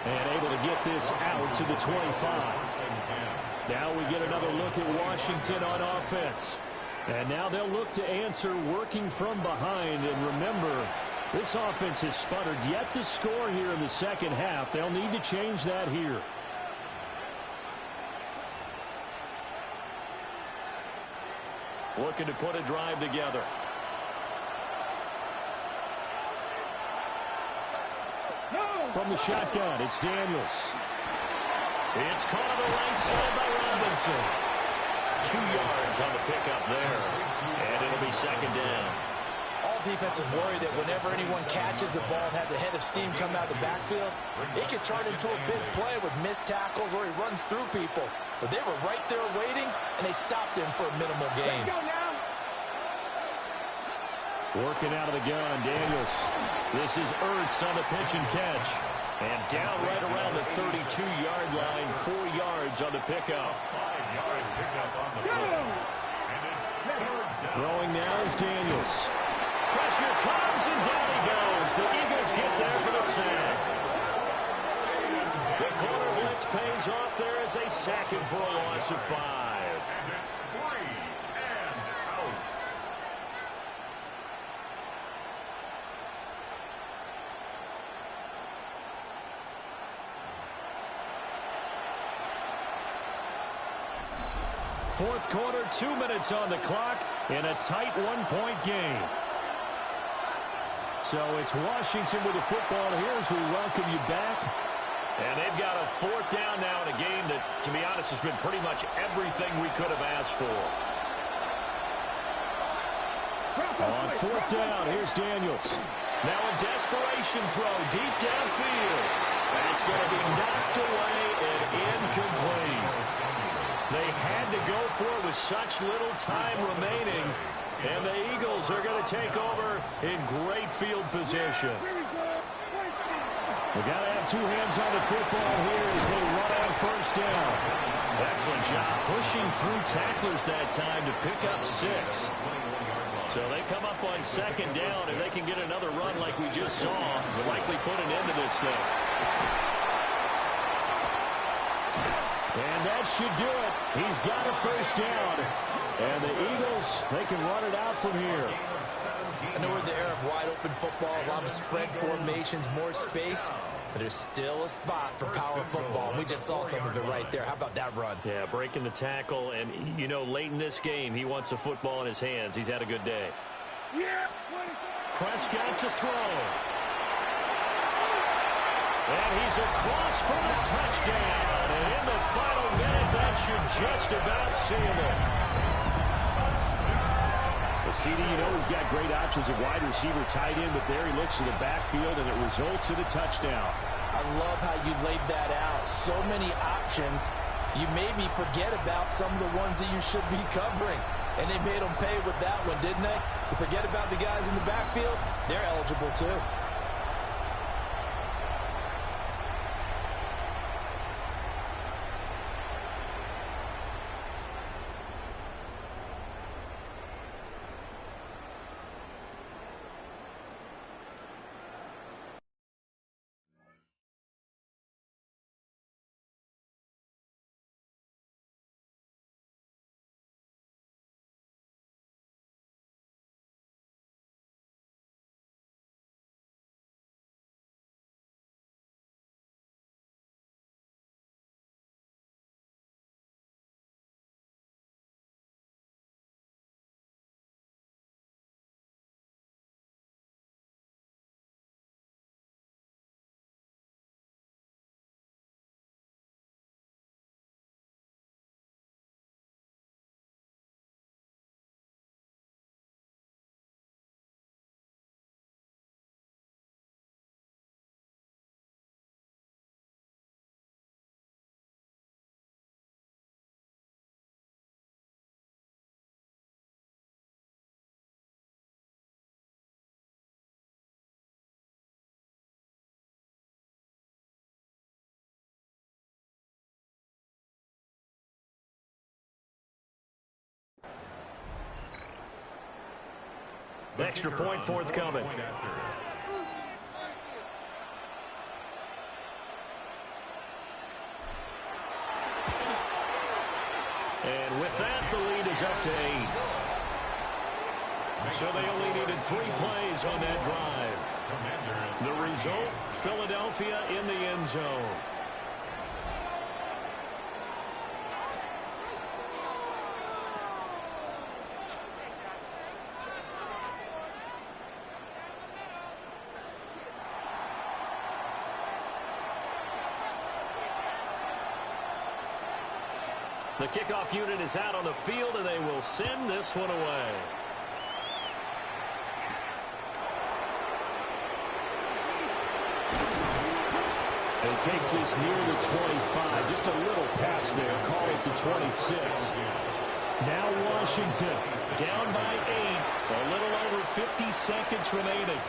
And able to get this out to the 25. Now we get another look at Washington on offense. And now they'll look to answer working from behind. And remember, this offense has sputtered yet to score here in the second half. They'll need to change that here. Looking to put a drive together. From the shotgun, it's Daniels. It's caught on the right side by Robinson. 2 yards on the pickup there. And it'll be second down. All defenses worry that whenever anyone catches the ball and has a head of steam coming out of the backfield, it can turn into a big play with missed tackles or he runs through people. But they were right there waiting, and they stopped him for a minimal gain. Working out of the gun, Daniels. This is Ertz on the pitch and catch. And down right around the 32-yard line, 4 yards on the pickup. 5-yard pickup on the play. And it's third down. Throwing now is Daniels. Pressure comes, and down he goes. The Eagles get there for the sack. The corner blitz pays off there as they sack him for a loss of 5. And it's 3 and out. Fourth quarter, 2 minutes on the clock in a tight one-point game. So it's Washington with the football here as we welcome you back. And they've got a 4th down now in a game that, to be honest, has been pretty much everything we could have asked for. On 4th down, here's Daniels. Now a desperation throw deep downfield. That's going to be knocked away and incomplete. They had to go for it with such little time remaining. And the Eagles are going to take over in great field position. We got to have 2 hands on the football here as they run on 1st down. Excellent job pushing through tacklers that time to pick up 6. So they come up on 2nd down, and they can get another run like we just saw. Will likely put an end to this thing. And that should do it. He's got a 1st down. And the Eagles, they can run it out from here. I know we're in the era of wide-open football, a lot of spread formations, more space, but there's still a spot for power football. We just saw some of it right there. How about that run? Yeah, breaking the tackle, and, you know, late in this game, he wants the football in his hands. He's had a good day. Prescott to throw. And he's across for the touchdown. And in the final minute, that should just about seal it. CD, you know he's got great options at wide receiver, tight end, but there he looks to the backfield, and it results in a touchdown. I love how you laid that out. So many options. You made me forget about some of the ones that you should be covering. And they made them pay with that one, didn't they? You forget about the guys in the backfield, they're eligible too. Extra point forthcoming. And with that, the lead is up to 8. So they only needed 3 plays on that drive. The result, Philadelphia in the end zone. The kickoff unit is out on the field, and they will send this one away. He takes this near the 25. Just a little pass there. Call it the 26. Now Washington down by 8. A little over 50 seconds remaining.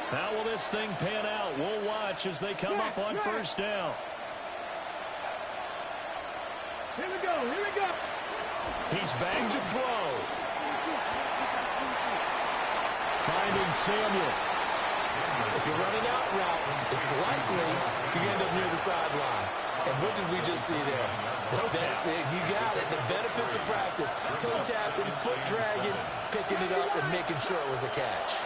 How will this thing pan out? We'll watch as they come up on first down. Here we go. Here we go. He's back to throw. Finding Samuel. If you're running out route, it's likely you end up near the sideline. And what did we just see there? You got it. The benefits of practice. Toe tapping, foot dragging, picking it up, and making sure it was a catch.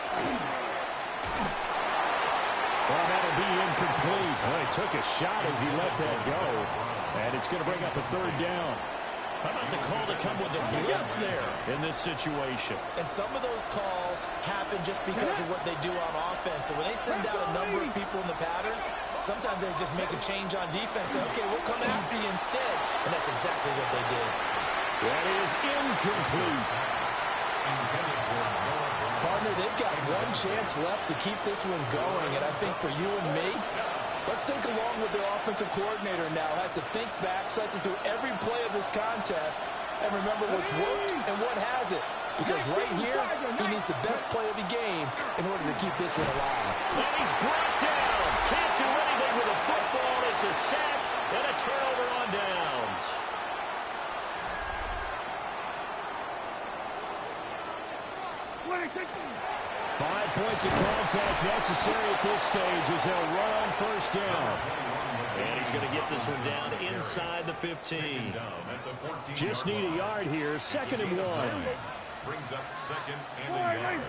Well, that'll be incomplete. Well, he took a shot as he let that go. And it's going to bring up a third down. How about the call to come with a blitz there in this situation? And some of those calls happen just because of what they do on offense. So when they send out a number of people in the pattern, sometimes they just make a change on defense. Say, okay, we'll come after you instead. And that's exactly what they did. That is incomplete. Partner, they've got one chance left to keep this one going. And I think for you and me, let's think along with the offensive coordinator now. Has to think back, cycle through every play of this contest, and remember what's worked and what hasn't. Because right here, he needs the best play of the game in order to keep this one alive. And he's brought down. Can't do anything with a football. It's a sack and a turnover on downs. Five points of contact necessary at this stage as they'll run on first down. And he's going to get this one down inside the 15. Just need a yard here. 2nd and 1. Brings up 2nd and a yard.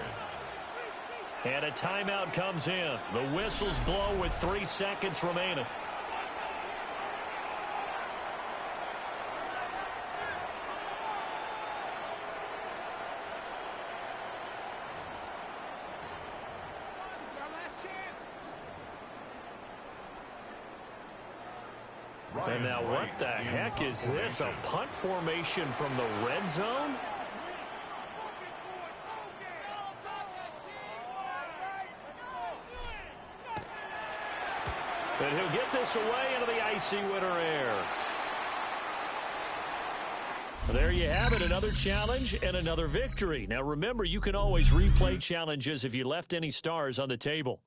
And a timeout comes in. The whistles blow with 3 seconds remaining. And now what the heck is this? A punt formation from the red zone? And he'll get this away into the icy winter air. There you have it, another challenge and another victory. Now remember, you can always replay challenges if you left any stars on the table.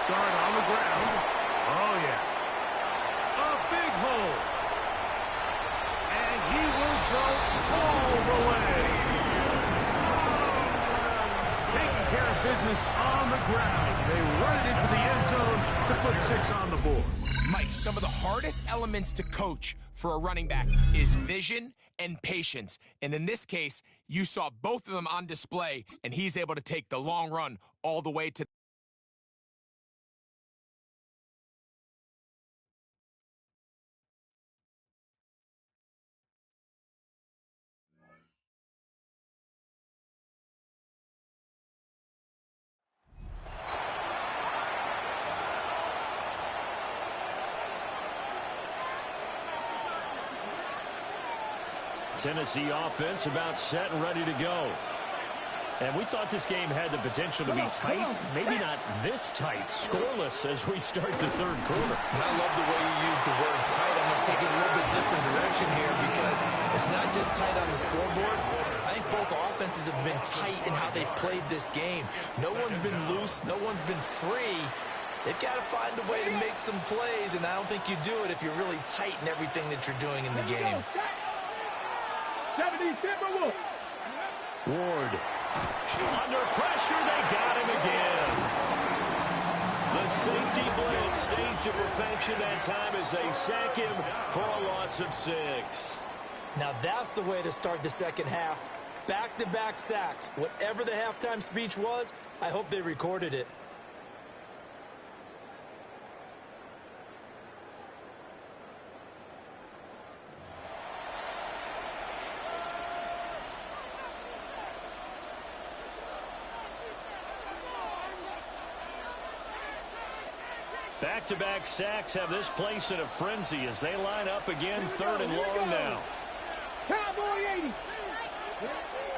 start on the ground. Oh, yeah. A big hole. And he will go all the way. Taking care of business on the ground. They run it into the end zone to put 6 on the board. Mike, some of the hardest elements to coach for a running back is vision and patience. And in this case, you saw both of them on display, and he's able to take the long run all the way to Tennessee offense about set and ready to go. And we thought this game had the potential to be tight, maybe not this tight, scoreless as we start the third quarter. And I love the way you use the word tight. I'm going to take it a little bit different direction here because it's not just tight on the scoreboard. I think both offenses have been tight in how they've played this game. No one's been loose. No one's been free. They've got to find a way to make some plays, and I don't think you do it if you're really tight in everything that you're doing in the game. Ward. Under pressure, they got him again. The safety blitz staged to perfection that time as they sack him for a loss of 6. Now that's the way to start the second half. Back-to-back sacks. Whatever the halftime speech was, I hope they recorded it. Back-to-back sacks have this place in a frenzy as they line up again, 3rd and long now.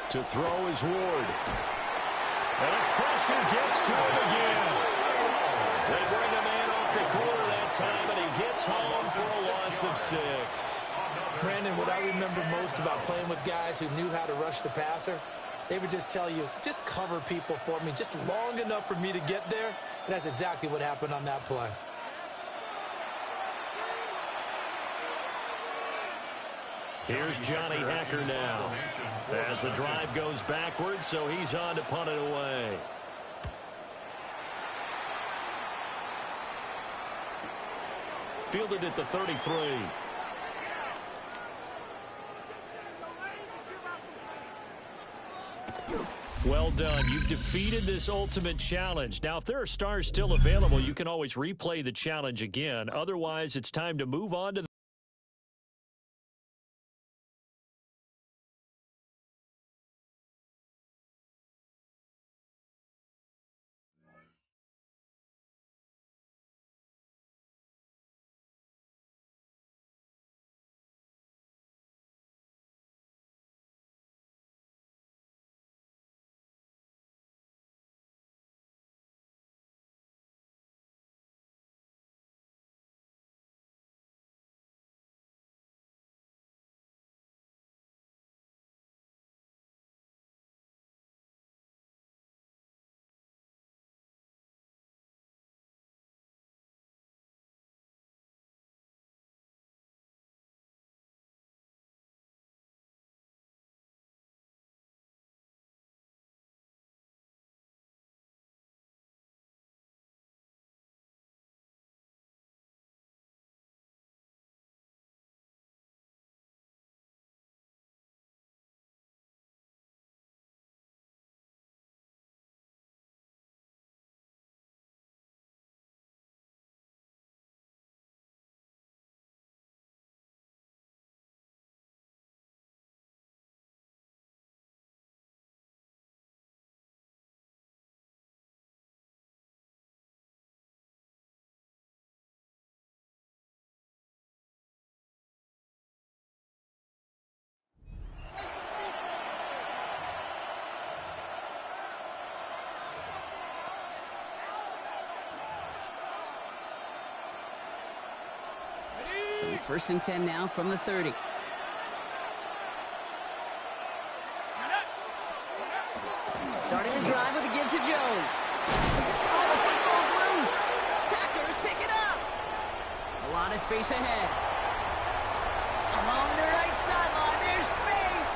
To throw is Ward. And the pressure gets to him again. They bring a man off the corner that time, and he gets home for a loss of 6. Brandon, what I remember most about playing with guys who knew how to rush the passer, they would just tell you, just cover people for me, just long enough for me to get there. And that's exactly what happened on that play. Here's Johnny Hacker now as the drive goes backwards, so he's on to punt it away. Fielded at the 33. Well done. You've defeated this ultimate challenge. Now, if there are stars still available, you can always replay the challenge again. Otherwise, it's time to move on to the So 1st and 10 now from the 30. Starting the drive with a give to Jones. Oh, the football's loose. lot of space ahead. Along the right sideline, there's space.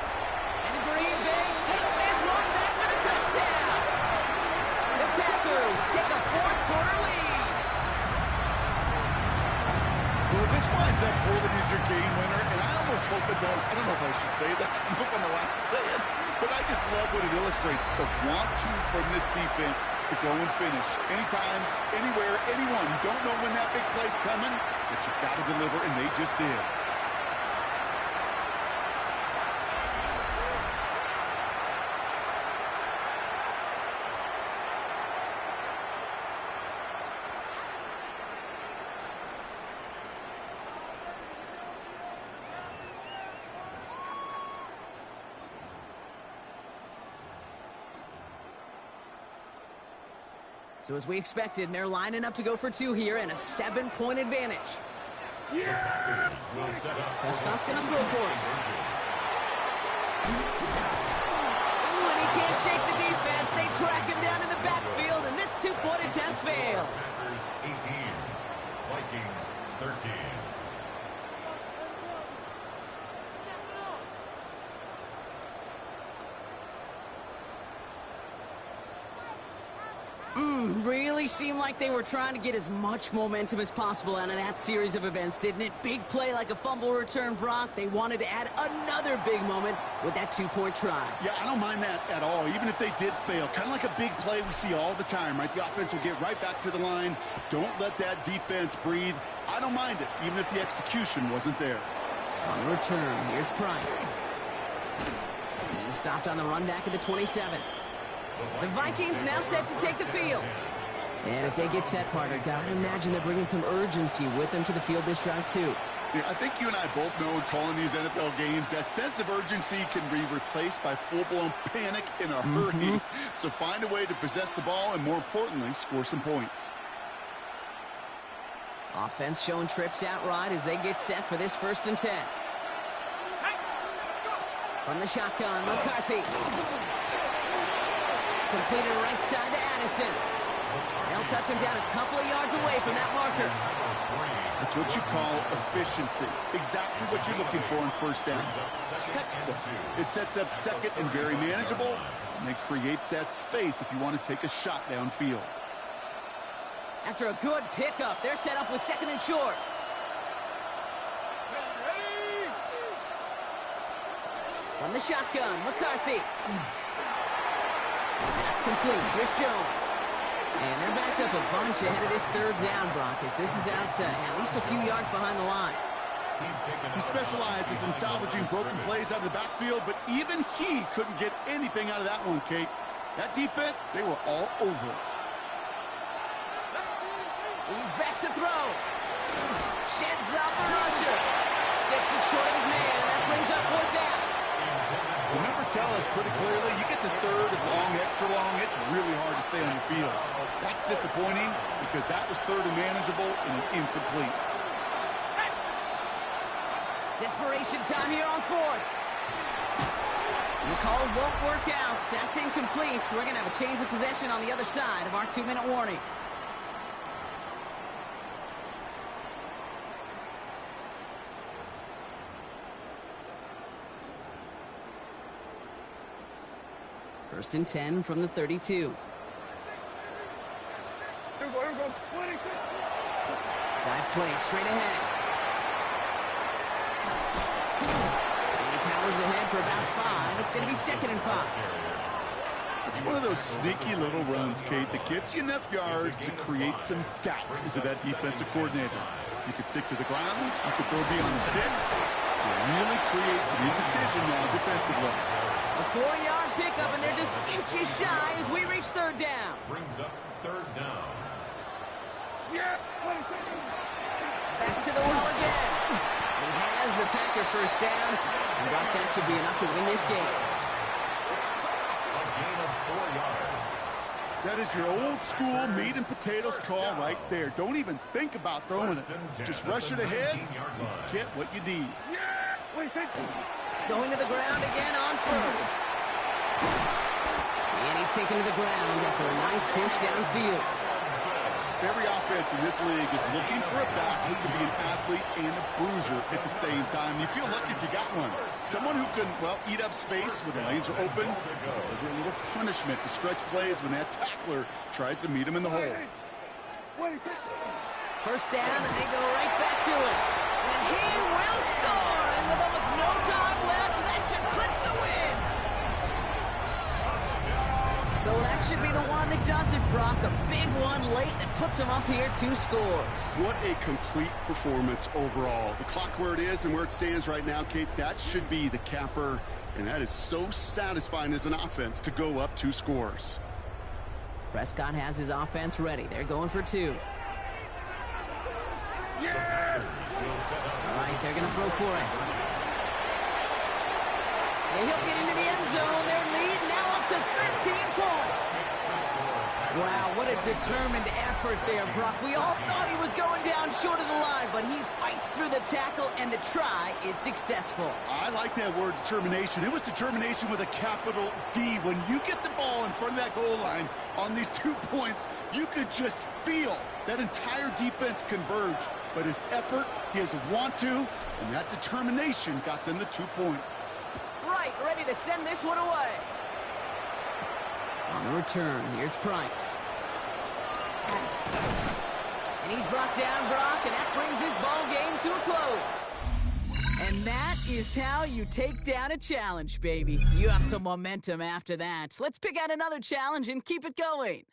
And Green Bay takes this one back for the touchdown. The Packers take a fourth-quarter lead. Well, this winds up holding as your game winner, and I almost hope it does. I don't know if I should say that. I don't know if I'm allowed to say it. But I just love what it illustrates, the want-to from this defense to go and finish. Anytime, anywhere, anyone. You don't know when that big play's coming, but you've got to deliver, and they just did. So as we expected, they're lining up to go for two here and a 7-point advantage. Prescott's going to throw for it. Ooh, and he can't shake the defense. They track him down in the backfield, and this two-point attempt fails. Packers 18, Vikings 13. Really seemed like they were trying to get as much momentum as possible out of that series of events, didn't it? Big play like a fumble return, Brock. They wanted to add another big moment with that two-point try. Yeah, I don't mind that at all, even if they did fail. Kind of like a big play we see all the time, right? The offense will get right back to the line. Don't let that defense breathe. I don't mind it, even if the execution wasn't there. On the return, here's Price. He's stopped on the run back at the 27. The Vikings now set to take the field. And as they get set, partner, gotta imagine they're bringing some urgency with them to the field this drive, too. Yeah, I think you and I both know in calling these NFL games, that sense of urgency can be replaced by full-blown panic in a hurry. So find a way to possess the ball and, more importantly, score some points. Offense showing trips out right as they get set for this 1st and 10. From the shotgun, McCarthy. Completed right side to Addison. They'll touch him down a couple of yards away from that marker. That's what you call efficiency. Exactly what you're looking for in 1st down. Textbook. It sets up 2nd and very manageable, and it creates that space if you want to take a shot downfield. After a good pickup, they're set up with 2nd and short. From the shotgun, McCarthy. That's complete. Here's Jones. And they're backed up a bunch ahead of this 3rd down, Brock, as this is out at least a few yards behind the line. He specializes in salvaging broken plays out of the backfield, but even he couldn't get anything out of that one, Kate. That defense, they were all over it. He's back to throw. Sheds off a rusher. Skips it short of his man, and that brings up 4th down. The numbers tell us pretty clearly, you get to 3rd and long, extra long, it's really hard to stay on the field. That's disappointing because that was 3rd and manageable and an incomplete. Desperation time here on 4th. The call won't work out. That's incomplete. We're going to have a change of possession on the other side of our 2-minute warning. First and 10 from the 32. Dive play straight ahead. And he powers ahead for about 5. It's going to be 2nd and 5. It's one of those sneaky little runs, Kate, that gives you enough yards to create some doubt into that defensive coordinator. You could stick to the ground. You could throw beyond the sticks. It really creates some indecision now defensively. A 4-yard pickup, and they're just inches shy as we reach 3rd down. Brings up 3rd down. Back to the well again. He has the Packer 1st down. And Brock, that should be enough to win this game. A gain of 4 yards. That is your old school meat and potatoes call right there. Don't even think about throwing it. Just rush it ahead and get what you need. Going to the ground again on 1st. And he's taken to the ground after a nice push downfield. Every offense in this league is looking for a back who can be an athlete and a bruiser at the same time. You feel lucky if you got one. Someone who can, well, eat up space when the lanes are open, deliver a little punishment to stretch plays when that tackler tries to meet him in the hole. First down, and they go right back to it. And he will score. And with almost no time left, that should clinch the win. So that should be the one that does it, Brock. A big one late that puts him up here 2 scores. What a complete performance overall. The clock where it is and where it stands right now, Kate, that should be the capper. And that is so satisfying as an offense to go up 2 scores. Prescott has his offense ready. They're going for 2. All right, they're going to throw for it. And he'll get into the end zone. Their lead now up to 13 points. Wow, what a determined effort there, Brock. We all thought he was going down short of the line, but he fights through the tackle, and the try is successful. I like that word, determination. It was determination with a capital D. When you get the ball in front of that goal line on these 2 points, you could just feel that entire defense converge. But his effort, his want to, and that determination got them the 2 points. Right, ready to send this one away. On the return, here's Price. And he's brought down, Brock, and that brings this ball game to a close. And that is how you take down a challenge, baby. You have some momentum after that. Let's pick out another challenge and keep it going.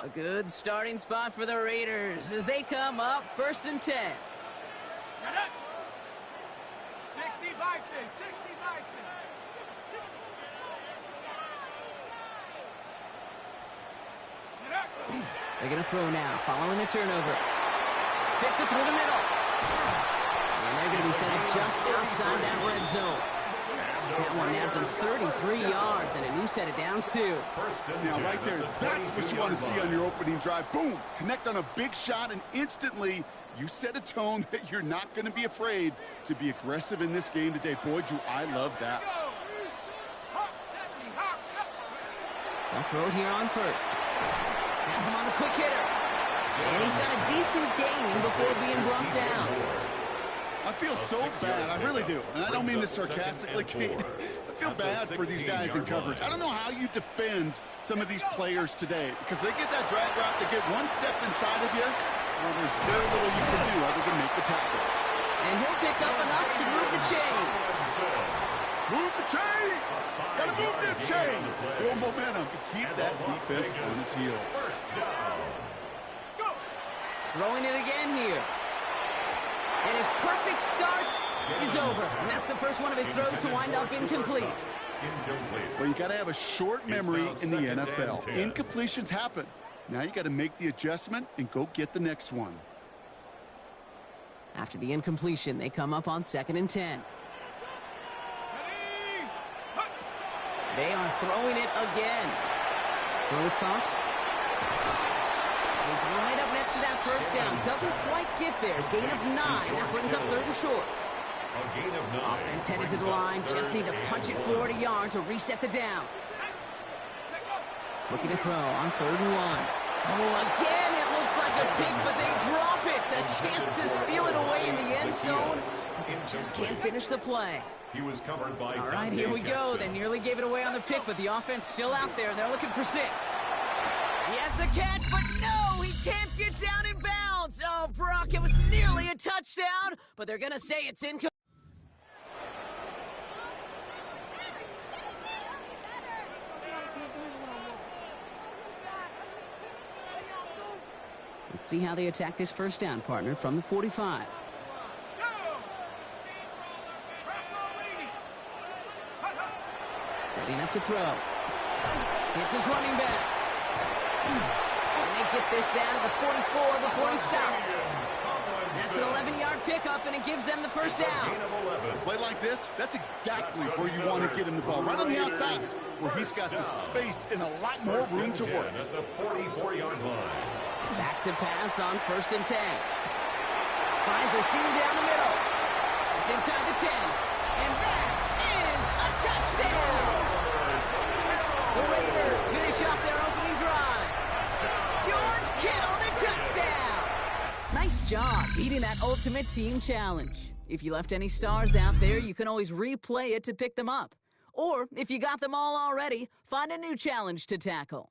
A good starting spot for the Raiders as they come up 1st and 10. 60 Bison, 60 Bison. They're going to throw now, following the turnover. Fits it through the middle. And they're going to be set up just outside that red zone. That one nabs him 33 yards and a new set of downs, too. Now, right there, that's what you want to see on your opening drive. Boom! Connect on a big shot, and instantly you set a tone that you're not going to be afraid to be aggressive in this game today. Boy, do I love that. They'll throw it here on first. Has him on the quick hitter. And he's got a decent gain before being brought down. I feel so bad. I really do. And I don't mean this sarcastically, Kate. I feel bad for these guys in coverage. I don't know how you defend some of these players today because they get that drag route, they get one step inside of you, well, there's very little you can do other than make the tackle. And he'll pick up enough to move the chains. Move the chains! Gotta move them chains! Build momentum to keep that defense on its heels. Throwing it again here. And his perfect start is over. And that's the first one of his throws to wind up incomplete. Well, you got to have a short memory in the NFL. Incompletions happen. Now you got to make the adjustment and go get the next one. After the incompletion, they come up on 2nd and 10. They are throwing it again. Throws caught. He's right up next to that first down. Doesn't quite get there. Gain of 9. That brings up 3rd and short. Offense headed to the line. Just need to punch it forward a yard to reset the downs. Looking to throw on 3rd and 1. Oh, again, it looks like a pick, but they drop it. A chance to steal it away in the end zone. But they just can't finish the play. He was covered by all right, here we go. They nearly gave it away on the pick, but the offense still out there. They're looking for 6. He has the catch, but no, he can't get down in bounds. Oh, Brock, it was nearly a touchdown, but they're going to say it's incomplete. Let's see how they attack this first down, partner, from the 45. Setting up to throw. Hits his running back. And they get this down to the 44 before he stopped. That's an 11-yard pickup, and it gives them the first down. A play like this, that's exactly where you want to get him the ball. Right on the outside, where he's got the space and a lot more room to work. At the 44-yard line. Back to pass on 1st and 10. Finds a seam down the middle. It's inside the 10. And that is a touchdown! The Raiders finish off their opening drive. George Kittle, the touchdown! Nice job beating that ultimate team challenge. If you left any stars out there, you can always replay it to pick them up. Or, if you got them all already, find a new challenge to tackle.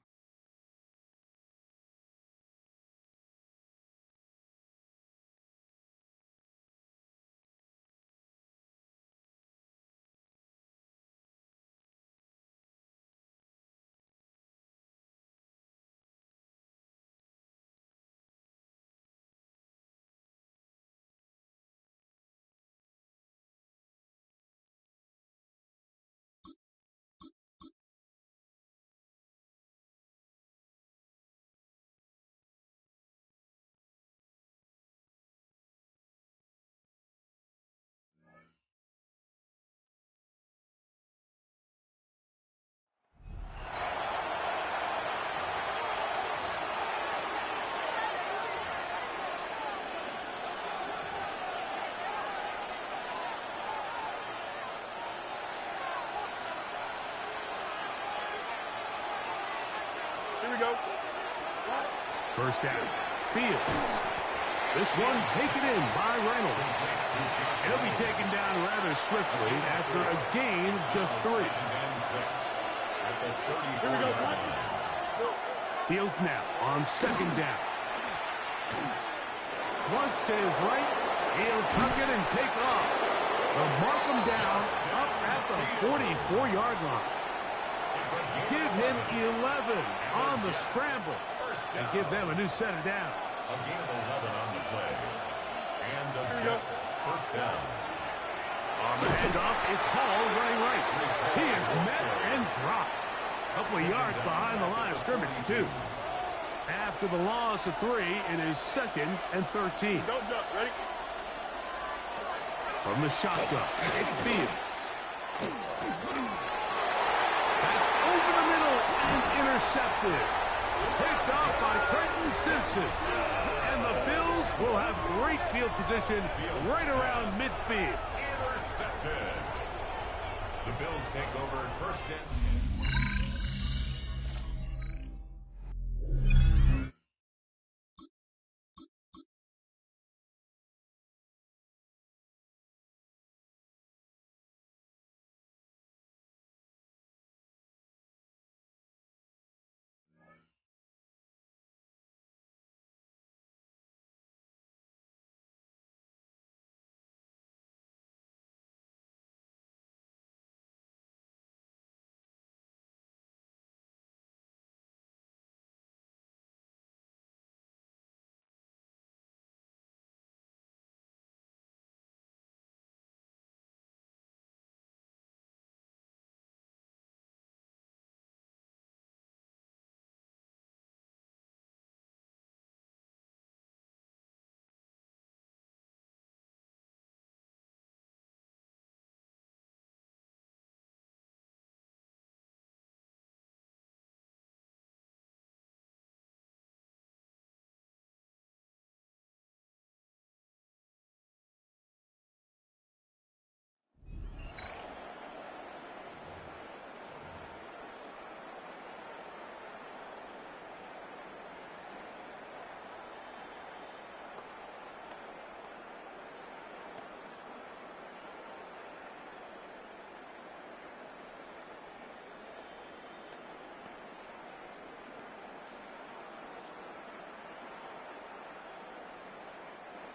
Here we go. First down. Fields. This one taken in by Reynolds. He'll be taken down rather swiftly after a gain of just 3. Here we go, son. Fields now on 2nd down. Flush to his right. He'll tuck it and take off. They'll mark him down up at the 44-yard line. Give him 11 on the scramble. and give them a new set of downs. A gain of 11 on the play. And the Jets first down. On the handoff, it's Hall running right. He is met and dropped. A couple of yards behind the line of scrimmage, too. After the loss of 3, it is 2nd and 13. Don't jump. Ready? From the shotgun, it's Fields. That's over the middle and intercepted. Picked off by Trenton Simpson. And the Bills will have great field position right around midfield. Intercepted. The Bills take over first and 10.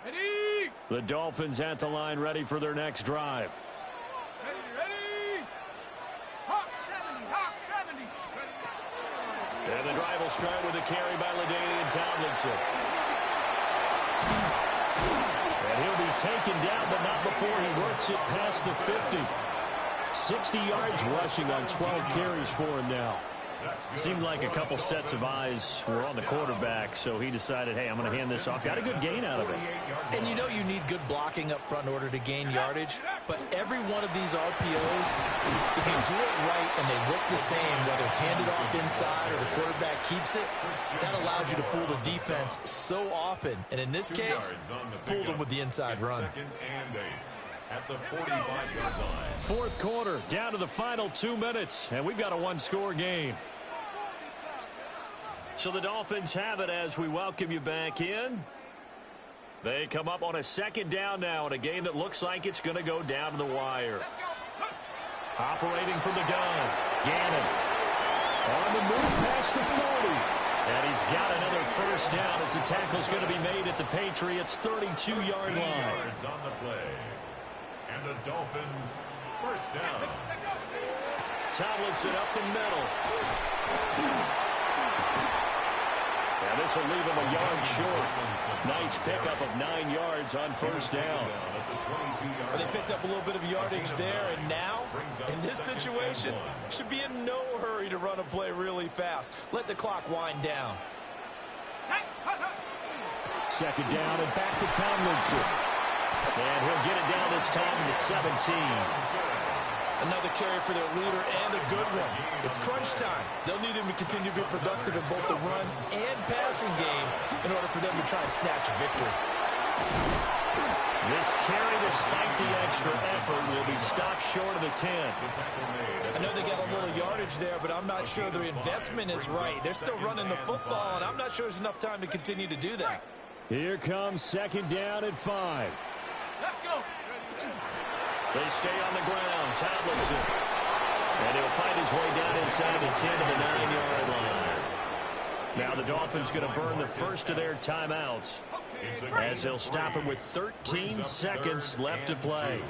Ready? The Dolphins at the line, ready for their next drive. Ready? Hawk 70. Hawk 70. And the drive will start with a carry by LaDainian Tomlinson. And he'll be taken down, but not before he works it past the 50. 60 yards rushing on 12 carries for him now. Seemed like a couple sets of eyes were on the quarterback, so he decided, hey, I'm going to hand this off. Got a good gain out of it. And you know you need good blocking up front in order to gain yardage, but every one of these RPOs, if you do it right and they look the same, whether it's handed off inside or the quarterback keeps it, that allows you to fool the defense so often. And in this case, fooled them with the inside run. Second and 8 at the 45-yard line. Fourth quarter, down to the final 2 minutes, and we've got a one-score game. So the Dolphins have it as we welcome you back in. They come up on a second down now in a game that looks like it's going to go down to the wire. Operating from the gun, Gannon. On the move past the 40. And he's got another first down as the tackle's going to be made at the Patriots' 32-yard line. Yards on the play. And the Dolphins first down. Tomlinson up the middle. And this will leave him a yard short. Nice pickup of 9 yards on first down. But they picked up a little bit of yardage there, and now, in this situation, should be in no hurry to run a play really fast. Let the clock wind down. Second down and back to Tomlinson. And he'll get it down this time to the 17. Another carry for their leader, and a good one. It's crunch time. They'll need him to continue to be productive in both the run and passing game in order for them to try and snatch a victory. This carry, despite the extra effort, will be stopped short of the 10. I know they got a little yardage there, but I'm not sure their investment is right. They're still running the football, and I'm not sure there's enough time to continue to do that. Here comes second down at 5. Let's go. They stay on the ground. Tomlinson. And he'll find his way down inside the 10 to the 9-yard line. Now the Dolphins going to burn the first of their timeouts as they'll stop him with 13 seconds left to play.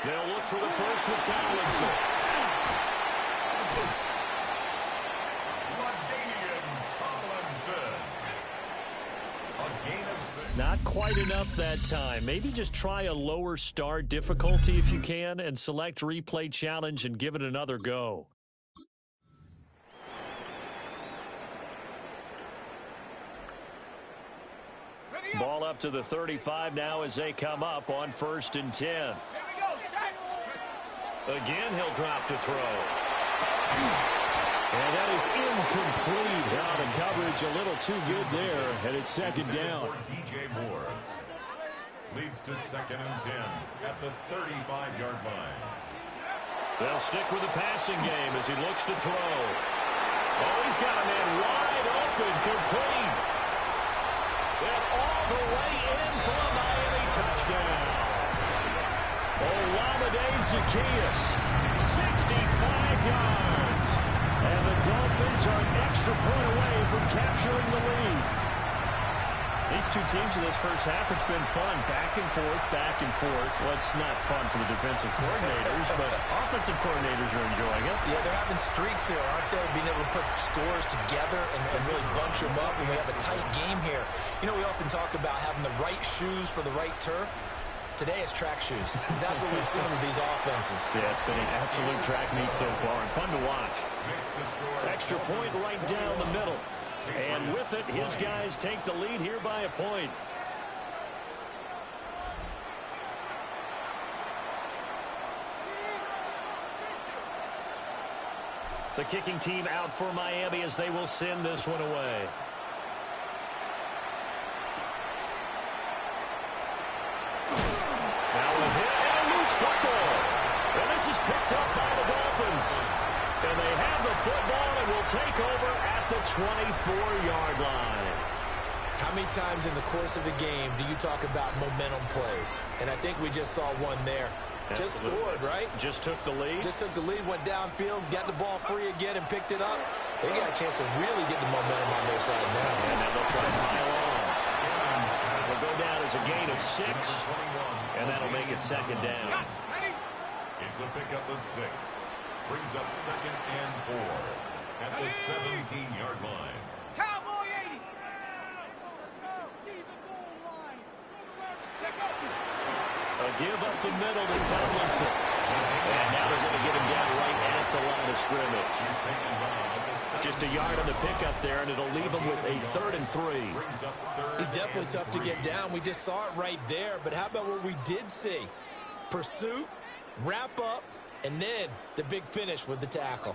They'll look for the first with Tomlinson. LaDainian Tomlinson. quite enough that time. Maybe just try a lower start difficulty if you can and select replay challenge and give it another go. Ball up to the 35 now as they come up on 1st and 10. Again, he'll drop to throw. And that is incomplete. Now the coverage a little too good there, and it's 2nd down. DJ Moore leads to 2nd and 10 at the 35-yard line. They'll stick with the passing game as he looks to throw. Oh, he's got a man wide open, complete. And all the way in for a Miami touchdown. Olamide Zaccheaus, 65 yards. And the Dolphins are an extra point away from capturing the lead. These two teams in this first half, it's been fun. Back and forth, back and forth. Well, it's not fun for the defensive coordinators, but offensive coordinators are enjoying it. Yeah, they're having streaks here, aren't they? Being able to put scores together and really bunch them up when we have a tight game here. You know, we often talk about having the right shoes for the right turf. Today it's track shoes. That's what we've seen with these offenses. Yeah, it's been an absolute track meet so far and fun to watch. Extra point right down the middle. And with it, his guys take the lead here by a point. The kicking team out for Miami as they will send this one away. Now a hit and a loose football. And this is picked up by the Dolphins. And they have the football and will take over at the 24-yard line. How many times in the course of a game do you talk about momentum plays? And I think we just saw one there. Absolutely. Just scored, right? Just took the lead. Just took the lead, went downfield, got the ball free again, and picked it up. They got a chance to really get the momentum on their side now. And then they'll try to pile on. They'll go down as a gain of 6, and that'll make it 2nd down. It's a pickup of 6. Brings up 2nd and 4 at the 17-yard line. Cowboy 80. A give up the middle to Tomlinson. And now they're going to get him down right at the line of scrimmage. Just a yard on the pickup there, and it'll leave him with a 3rd and 3. He's definitely tough to get down. We just saw it right there. But how about what we did see? Pursuit, wrap up, and then the big finish with the tackle.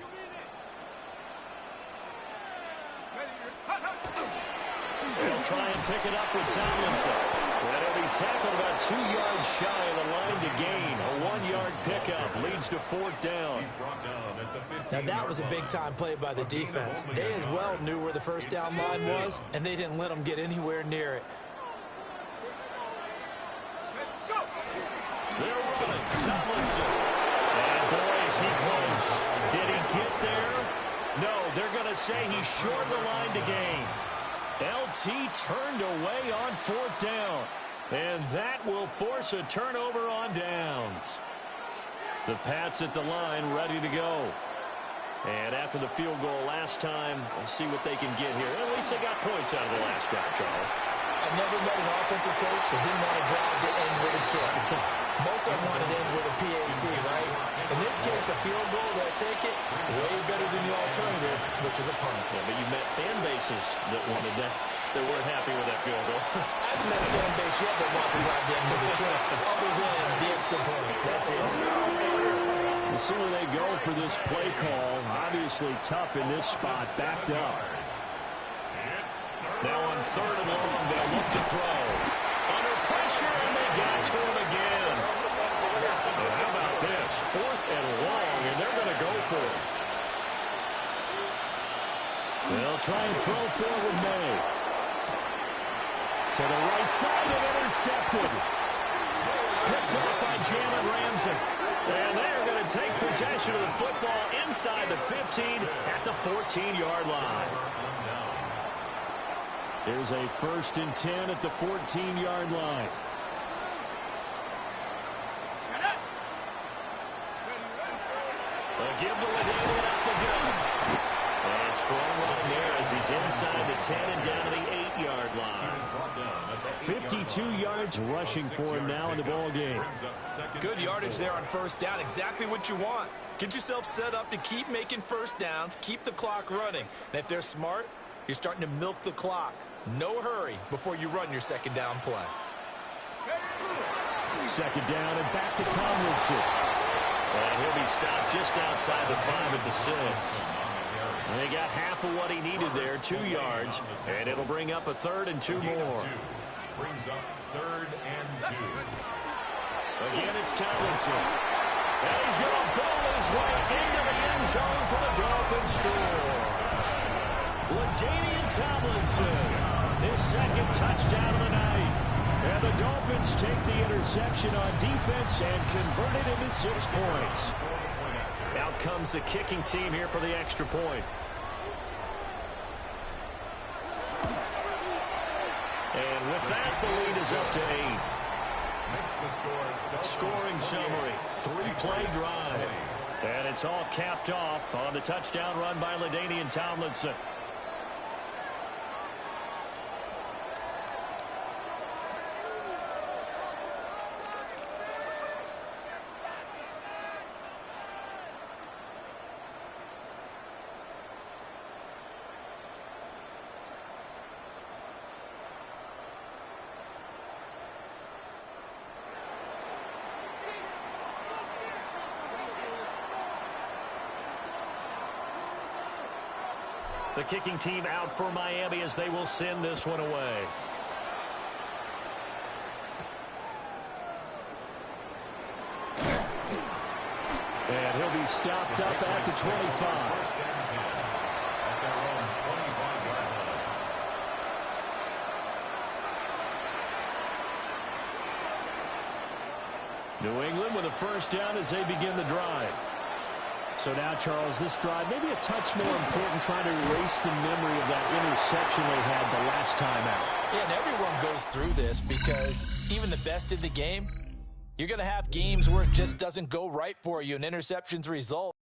They'll try and pick it up with Tomlinson. That'll be tackled about 2 yards shy of the line to gain. A 1-yard pickup leads to 4th down. Now that was a big-time play by the defense. They as well knew where the first down line was, and they didn't let them get anywhere near it. They're running. Tomlinson. And boy, is he close. Did he get there? No, they're going to say he's short of the line to gain. LT turned away on 4th down. And that will force a turnover on downs. The Pats at the line ready to go. And after the field goal last time, we'll see what they can get here. At least they got points out of the last drive, Charles. I've never met an offensive coach that didn't want to drive to end with a kick. Most of them want to end with a PAT, right? In this case, a field goal, they'll take it way better than the alternative, which is a punt. Yeah, but you met fan bases that wanted that. They weren't happy with that field goal. I haven't met a fan base yet that wants to drive to end with a kick, other than the extra point. That's it. We'll see where they go for this play call. Obviously tough in this spot, backed up. Now on 3rd and long, they'll look to throw. Under pressure, and they got to him again. And how about this? 4th and long, and they're going to go for it. They'll try and throw forward May. To the right side and intercepted. Picked up by Jalen Ramsey. And they're going to take possession of the football inside the 15 at the 14-yard line. There's a 1st and 10 at the 14-yard line. A give to Ladainian at the gun. And strong run there as he's inside the 10 and down to the 8-yard line. 52 yards rushing for him now in the ball game. Good yardage there on first down. Exactly what you want. Get yourself set up to keep making first downs, keep the clock running. And if they're smart, you're starting to milk the clock. No hurry before you run your second down play. Second down and back to Tomlinson. And he'll be stopped just outside the 5 at the 6. And they got half of what he needed there, 2 yards, and it'll bring up a 3rd and 2 more. Brings up 3rd and 2. Again, it's Tomlinson. And he's going to ball his way into the end zone for the Dolphins score. LaDainian Tomlinson, his second touchdown of the night. And the Dolphins take the interception on defense and convert it into 6 points. Out comes the kicking team here for the extra point. And with that, the lead is up to 8. Scoring summary, 3-play drive. And it's all capped off on the touchdown run by LaDainian Tomlinson. The kicking team out for Miami as they will send this one away. And he'll be stopped up at the 25. New England with a first down as they begin the drive. So now, Charles, this drive maybe a touch more important, trying to erase the memory of that interception they had the last time out. Yeah, and everyone goes through this because even the best in the game, you're going to have games where it just doesn't go right for you and interceptions result.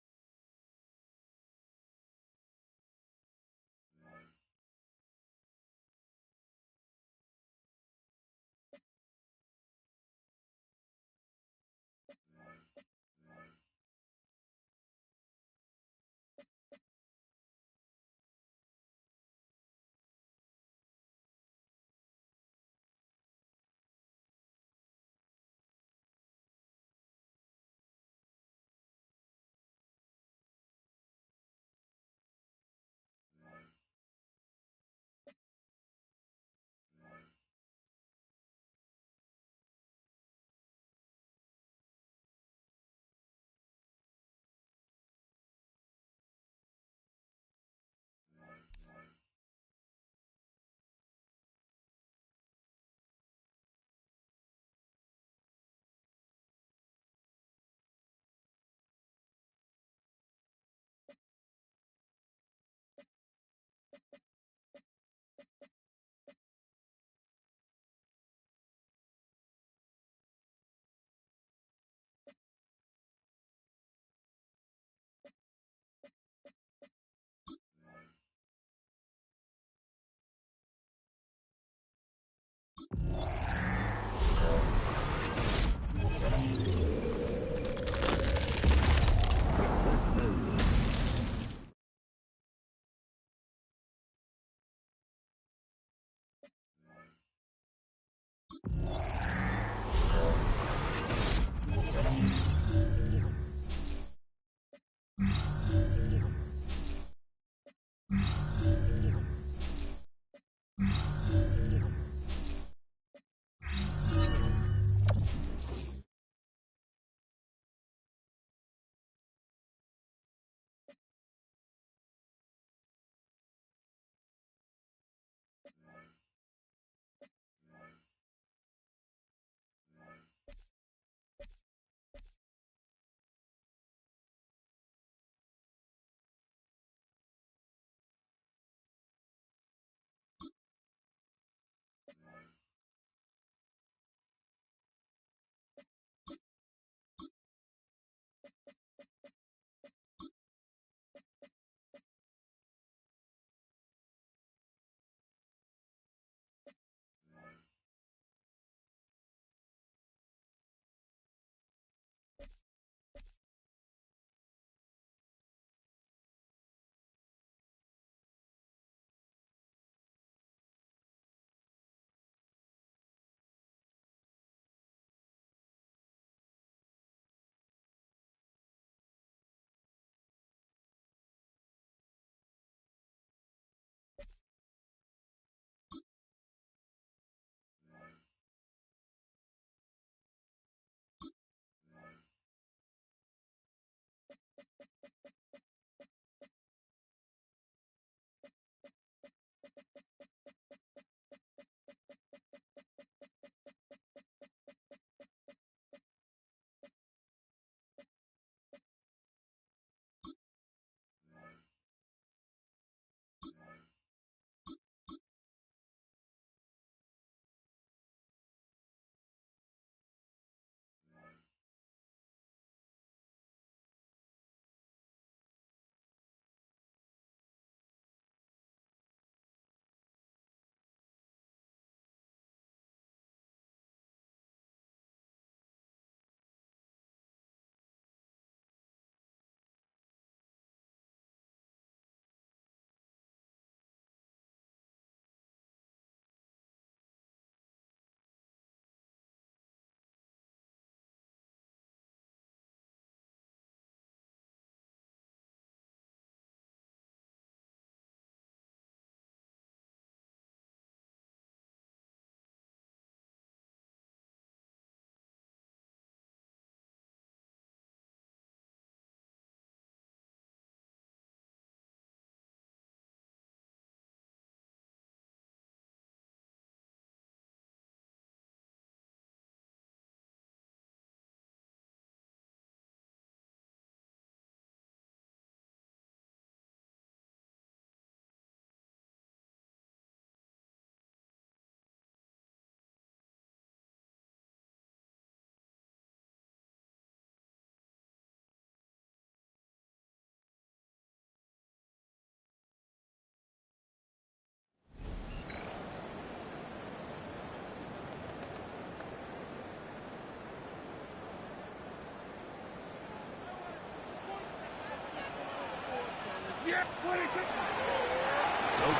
They'll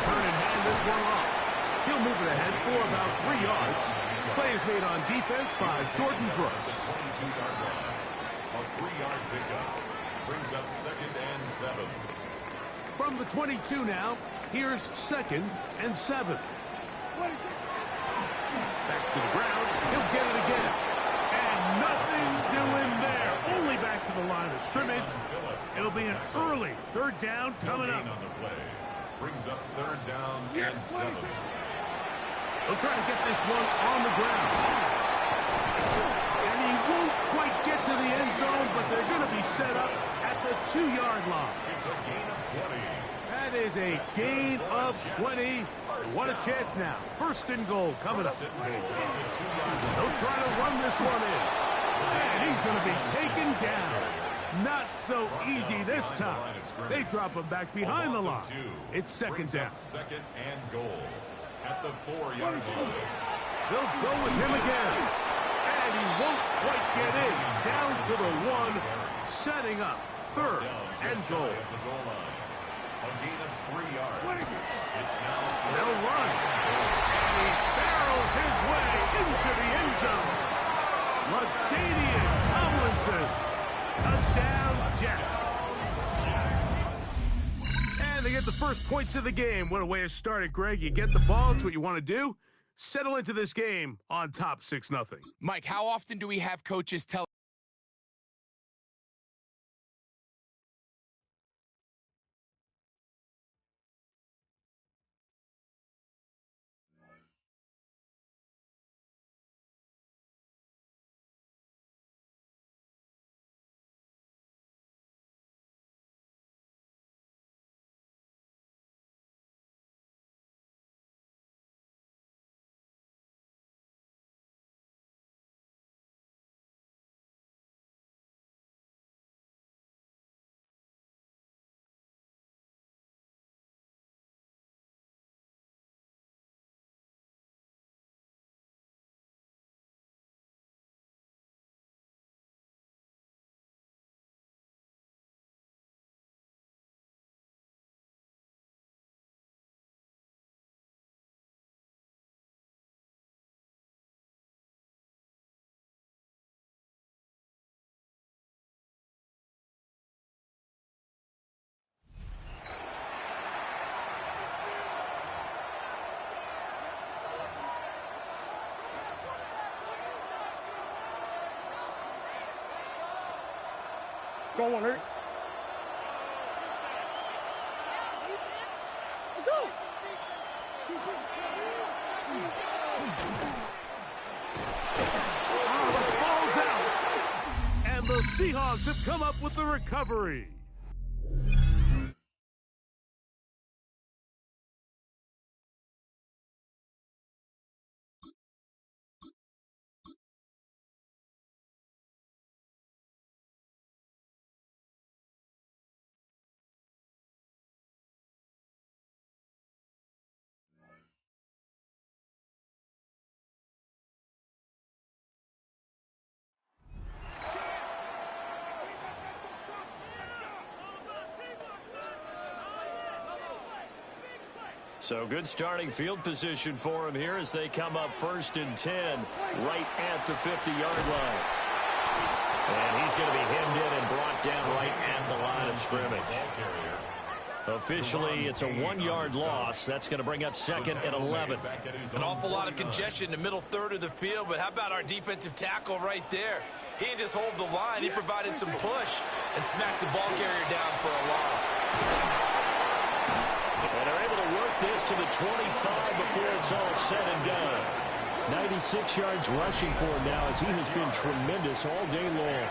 turn and hand this one off. He'll move it ahead for about 3 yards. Play is made on defense by Jordan Brooks. 22-yard line. A 3-yard pickup. Brings up 2nd and 7. From the 22 now, here's 2nd and 7. Back to the ground. He'll get it again. And nothing's doing there. Only back to the line of scrimmage. It'll be an early 3rd down coming up. On the play. Brings up 3rd down and 7. He'll try to get this one on the ground. And he won't quite get to the end zone, but they're going to be set up at the 2-yard line. It's a gain of 20. That is a gain of 20. What a chance now. 1st and goal coming up. They'll try to run this one in. And he's going to be taken down. Not so easy this time. They drop him back behind the line. It's 2nd down. 2nd and goal at the 4-yard line. They'll go with him again. And he won't quite get in. Down to the 1, setting up 3rd and goal. A gain of 3 yards. It's now they'll run. And he barrels his way into the end zone. LaDainian Tomlinson. Touchdown, Jets. And they get the first points of the game. What a way to start it, Greg. You get the ball. It's what you want to do. Settle into this game on top 6-0. Mike, how often do we have coaches tell Go on, Hurt. Let's go. The ball's out. And the Seahawks have come up with the recovery. So good starting field position for him here as they come up 1st and 10 right at the 50-yard line. And he's going to be hemmed in and brought down right at the line of scrimmage. Officially, it's a 1-yard loss. That's going to bring up 2nd and 11. An awful lot of congestion in the middle third of the field, but how about our defensive tackle right there? He didn't just hold the line. He provided some push and smacked the ball carrier down for a loss. And they're able to work this to the 25 before it's all said and done. 96 yards rushing for him now as he has been tremendous all day long.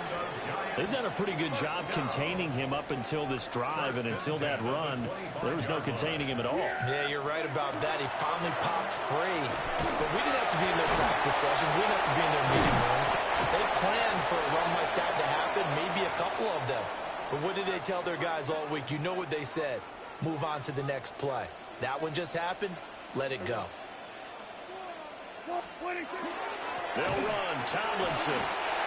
They've done a pretty good job containing him up until this drive, and until that run, there was no containing him at all. Yeah, you're right about that. He finally popped free. But we didn't have to be in their practice sessions. We didn't have to be in their meeting rooms. They planned for a run like that to happen, maybe a couple of them. But what did they tell their guys all week? You know what they said. Move on to the next play. That one just happened. Let it go. They'll run. Tomlinson.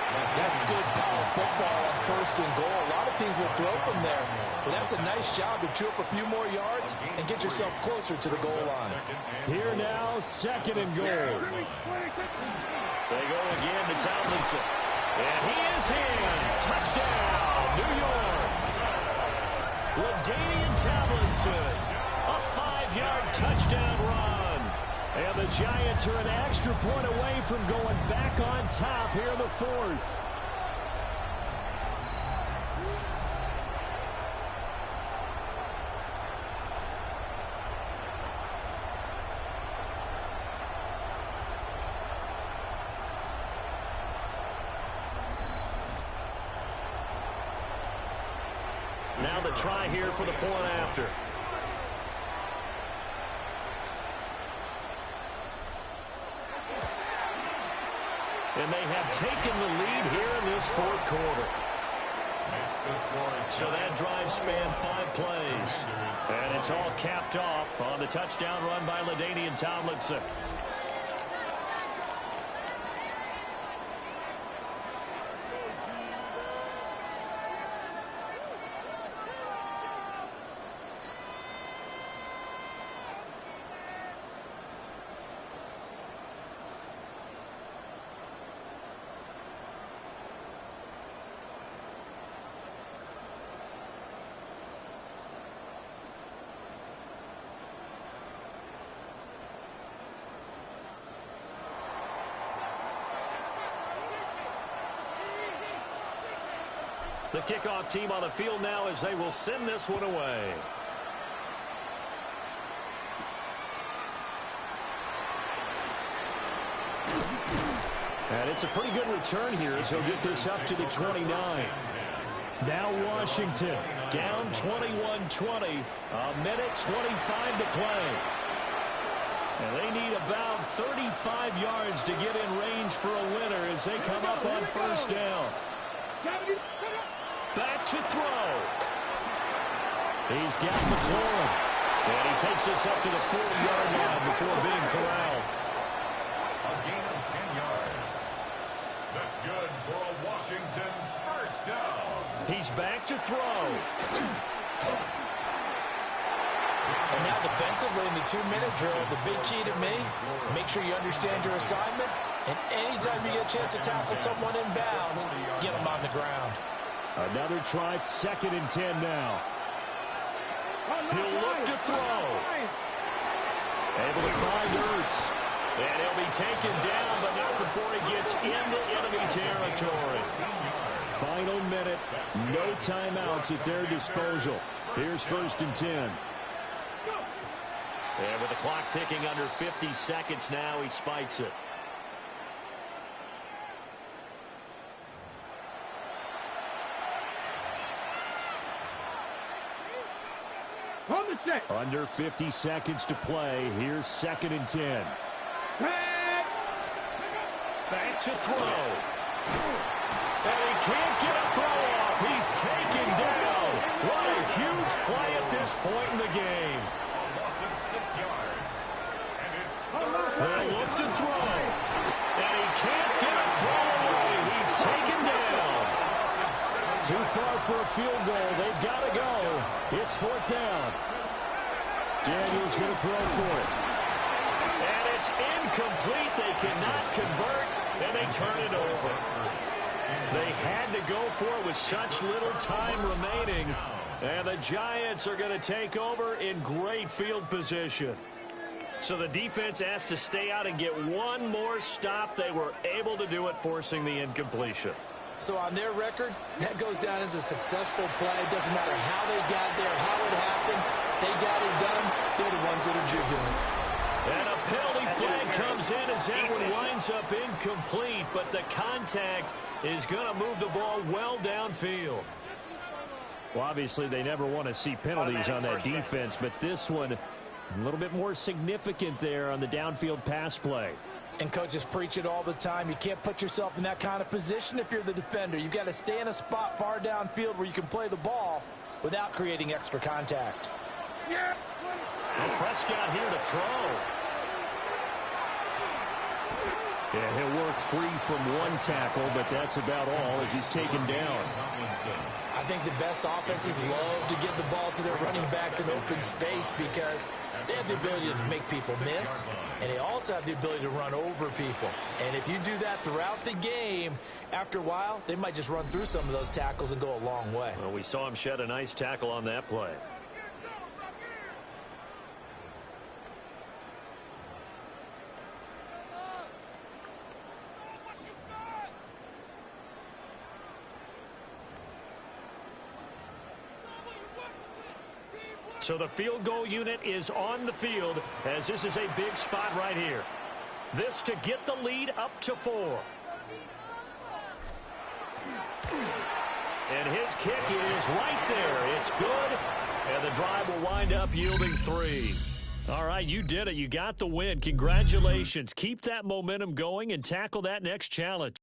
That's good power football on 1st and goal. A lot of teams will throw from there. But that's a nice job to chew up a few more yards and get yourself closer to the goal line. Here now, 2nd and goal. They go again to Tomlinson. And he is in. Touchdown, New York. LaDainian Tomlinson. A 5-yard touchdown run. And the Giants are an extra point away from going back on top here in the 4th. Now the try here for the point after. And they have taken the lead here in this 4th quarter. So that drive spanned 5 plays. And it's all capped off on the touchdown run by LaDainian Tomlinson. The kickoff team on the field now as they will send this one away. And it's a pretty good return here as he'll get this up to the 29. Now Washington down 21-20. A minute 25 to play. And they need about 35 yards to get in range for a winner as they come up on 1st down. Back to throw. He's got McLaurin. And he takes this up to the 40-yard line before being corralled. A gain of 10 yards. That's good for a Washington 1st down. He's back to throw. And now defensively in the 2-minute drill, the big key to me, make sure you understand your assignments, and anytime you get a chance to tackle someone in bounds, get them on the ground. Another try, 2nd and 10 now. He'll look to throw. Able to find Ertz. And he'll be taken down, but not before he gets into enemy territory. Final minute, no timeouts at their disposal. Here's 1st and 10. And with the clock ticking under 50 seconds now, he spikes it. Under 50 seconds to play. Here's 2nd and 10. Back to throw. And he can't get a throw off. He's taken down. What a huge play at this point in the game. A loss of 6 yards. And it's They look to throw. And he can't get a throw away. He's taken down. Too far for a field goal. They've got to go. It's 4th down. Daniel's going to throw for it. And it's incomplete. They cannot convert, and they turn it over. They had to go for it with such little time remaining. And the Giants are going to take over in great field position. So the defense asked to stay out and get one more stop. They were able to do it, forcing the incompletion. So on their record, that goes down as a successful play. It doesn't matter how they got there, how it happened. They got it done. They're the ones that are jubilant. And a penalty flag comes in as that one winds up incomplete, but the contact is going to move the ball well downfield. Well, obviously, they never want to see penalties on that defense, but this one a little bit more significant there on the downfield pass play. And coaches preach it all the time. You can't put yourself in that kind of position if you're the defender. You've got to stay in a spot far downfield where you can play the ball without creating extra contact. Well, Prescott here to throw. Yeah, he'll work free from one tackle, but that's about all as he's taken down. I think the best offenses love to give the ball to their running backs in open space because they have the ability to make people miss, and they also have the ability to run over people. And if you do that throughout the game, after a while, they might just run through some of those tackles and go a long way. Well, we saw him shed a nice tackle on that play. So the field goal unit is on the field as this is a big spot right here. This to get the lead up to 4. And his kick is right there. It's good. And the drive will wind up yielding 3. All right, you did it. You got the win. Congratulations. Keep that momentum going and tackle that next challenge.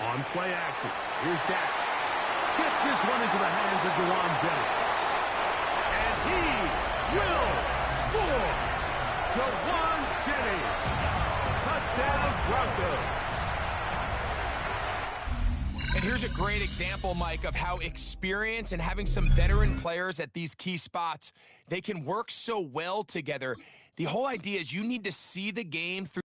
On play action, here's Dak. Gets this one into the hands of Jawan Jennings. And he will score. Touchdown, Broncos. And here's a great example, Mike, of how experience and having some veteran players at these key spots, they can work so well together. The whole idea is you need to see the game through.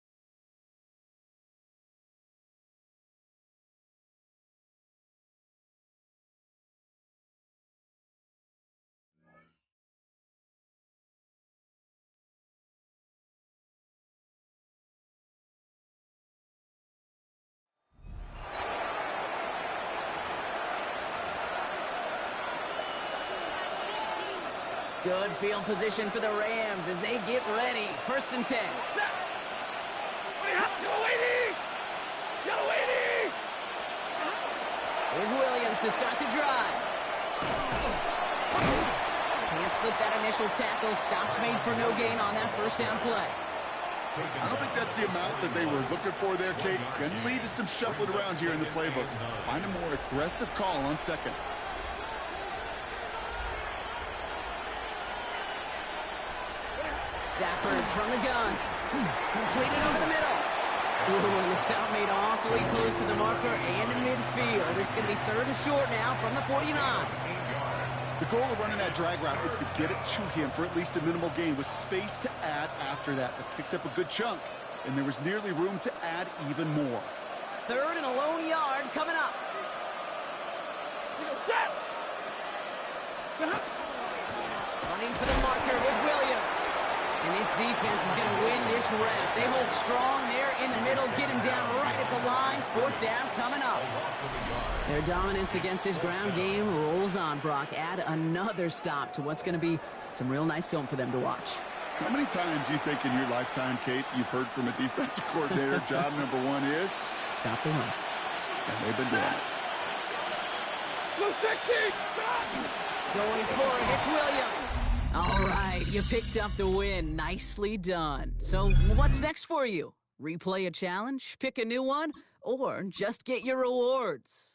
Good field position for the Rams as they get ready. 1st and 10. Here's Williams to start the drive. Can't slip that initial tackle. Stops made for no gain on that 1st down play. I don't think that's the amount that they were looking for there, Kate. Going to lead to some shuffling around here in the playbook. Find a more aggressive call on 2nd. Stafford from the gun. Completed over the middle. Ooh, and the stop made awfully close to the marker and in midfield. It's going to be 3rd and short now from the 49. The goal of running that drag route is to get it to him for at least a minimal gain with space to add after that. They picked up a good chunk, and there was nearly room to add even more. 3rd and a lone yard coming up. Running for the marker with Williams. And this defense is going to win this round. They hold strong there in the middle, get him down right at the line. 4th down coming up. Their dominance against this ground game rolls on, Brock. Add another stop to what's going to be some real nice film for them to watch. How many times do you think in your lifetime, Kate, you've heard from a defensive coordinator, job number 1 is? Stop the run. And they've been doing it. Going for it, it's Williams. All right, you picked up the win. Nicely done. So what's next for you? Replay a challenge, pick a new one, or just get your rewards?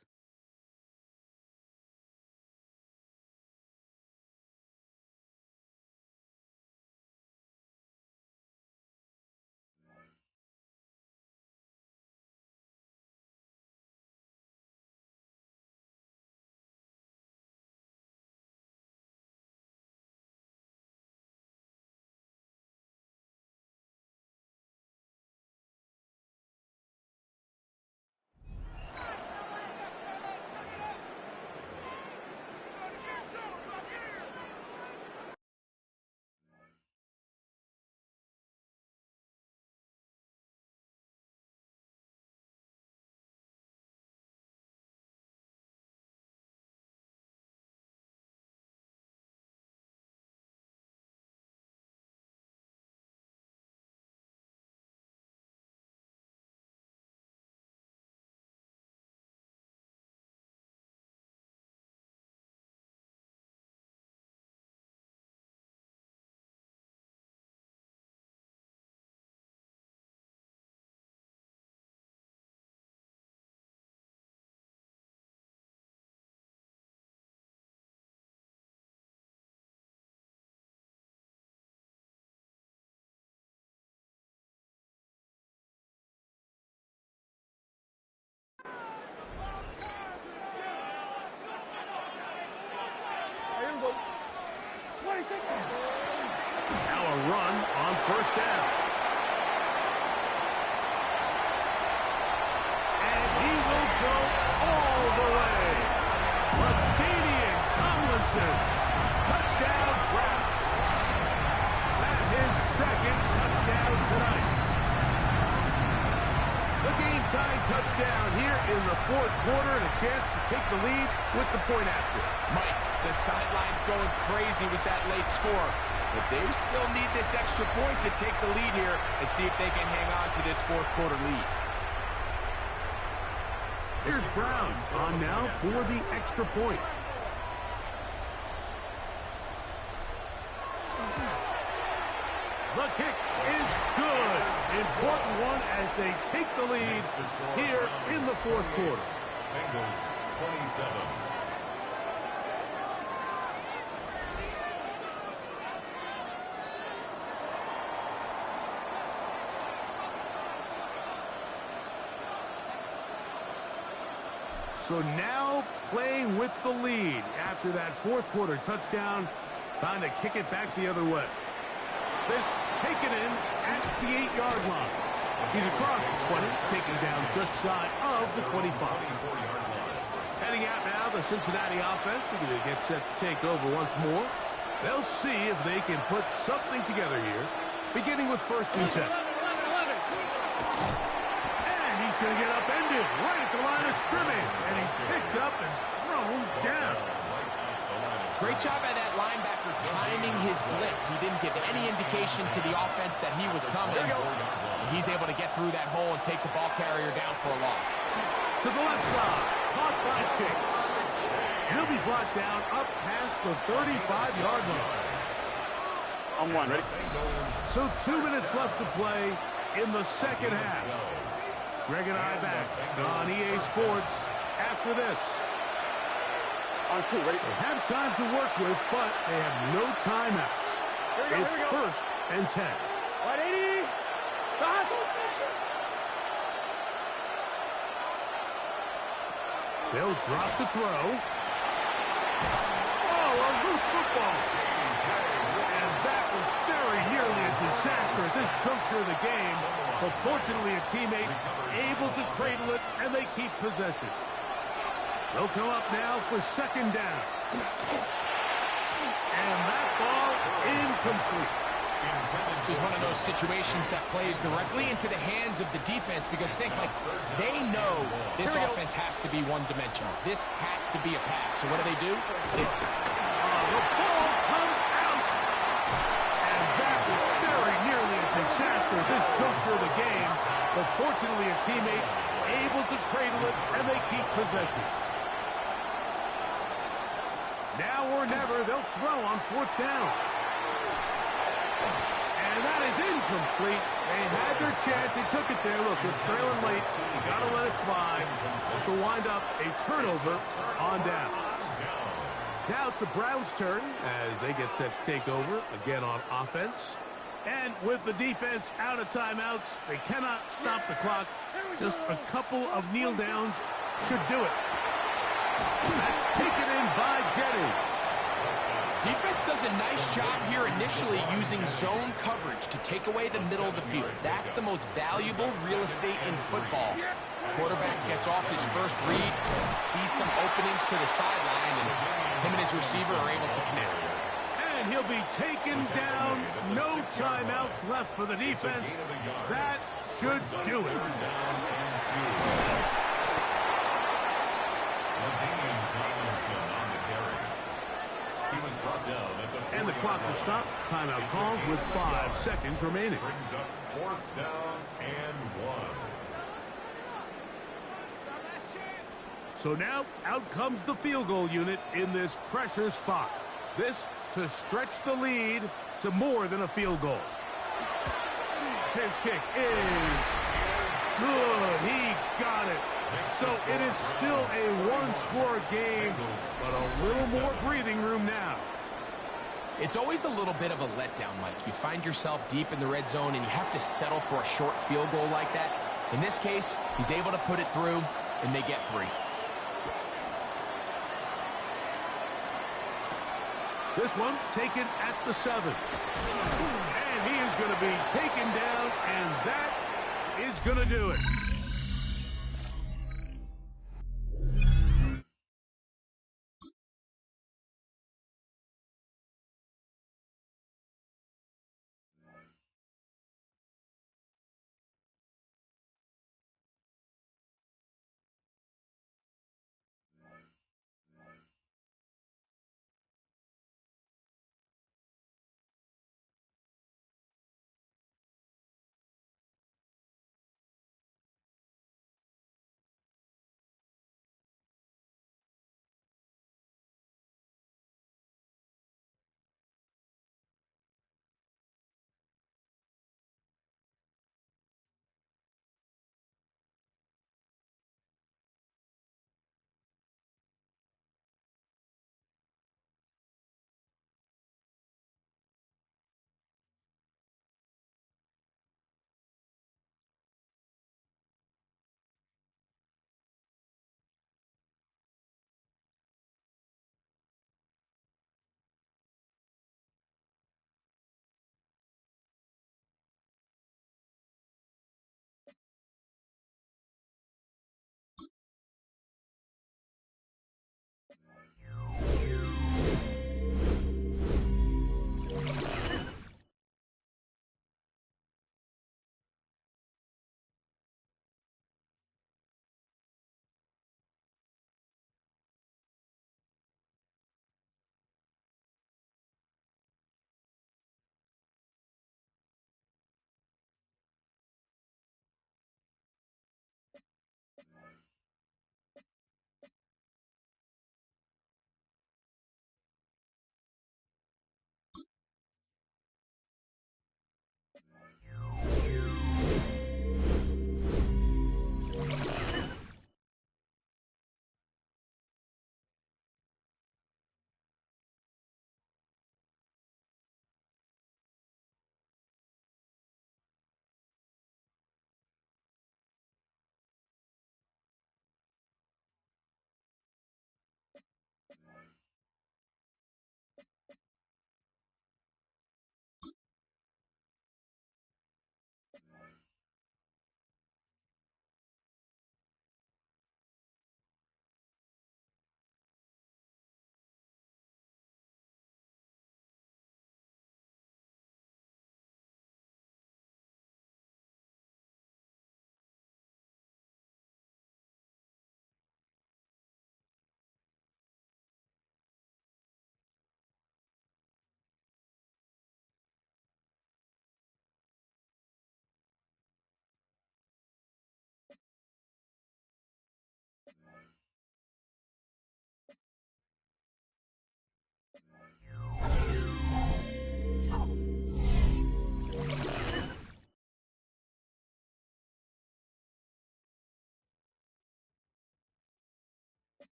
Now a run on 1st down. And he will go all the way. Ladainian Tomlinson. Touchdown grab. That his 2nd touchdown tonight. The game-tying touchdown here in the 4th quarter and a chance to take the lead with the point after. Mike, the sideline's going crazy with that late score. But they still need this extra point to take the lead here and see if they can hang on to this 4th quarter lead. Here's Brown on now for the extra point. The kick is good. Important one as they take the lead here in the 4th quarter. Bengals 27. So now playing with the lead after that 4th quarter touchdown. Time to kick it back the other way. This taken in at the 8-yard line. He's across the 20, taken down just shy of the 25. Heading out now, the Cincinnati offense are going to get set to take over once more. They'll see if they can put something together here, beginning with 1st and 10. He's going to get upended right at the line of scrimmage. And he's picked up and thrown down. Great job by that linebacker timing his blitz. He didn't give any indication to the offense that he was coming. And he's able to get through that hole and take the ball carrier down for a loss. To the left side. Caught by Chase. He'll be brought down up past the 35-yard line. On 1, ready? So 2 minutes left to play in the 2nd half. Greg and I back on EA Sports after this. On 2, ready? They have time to work with, but they have no timeouts. It's 1st and 10. 180. They'll drop to throw. Oh, a loose football. And that was very nearly a disaster at this juncture of the game. But fortunately, a teammate able to cradle it, and they keep possession. They'll come up now for 2nd down. And that ball incomplete. This is one of those situations that plays directly into the hands of the defense because think, like, they know this offense has to be one-dimensional. This has to be a pass. So what do? The ball comes out. And that was very nearly a disaster at this juncture of the game. But fortunately, a teammate able to cradle it, and they keep possession. Now or never, they'll throw on 4th down. And that is incomplete. They had their chance. They took it there. Look, they're trailing late. You got to let it fly. This will wind up a turnover on down. Now it's the Browns' turn as they get set to take over again on offense. And with the defense out of timeouts, they cannot stop the clock. Just a couple of kneel downs should do it. That's taken in by Jennings. Defense does a nice job here initially using zone coverage to take away the middle of the field. That's the most valuable real estate in football. Quarterback gets off his first read, sees some openings to the sideline, and him and his receiver are able to connect. And he'll be taken down. No timeouts left for the defense. That should do it. And the clock will stop. Timeout called with 5 seconds remaining. Brings up 4th down and 1. So now out comes the field goal unit in this pressure spot. This to stretch the lead to more than a field goal. His kick is good. He got it. So it is still a one-score game, but a little more breathing room now. It's always a little bit of a letdown, Mike. You find yourself deep in the red zone, and you have to settle for a short field goal like that. In this case, he's able to put it through, and they get 3. This one taken at the 7. And he is going to be taken down, and that is going to do it.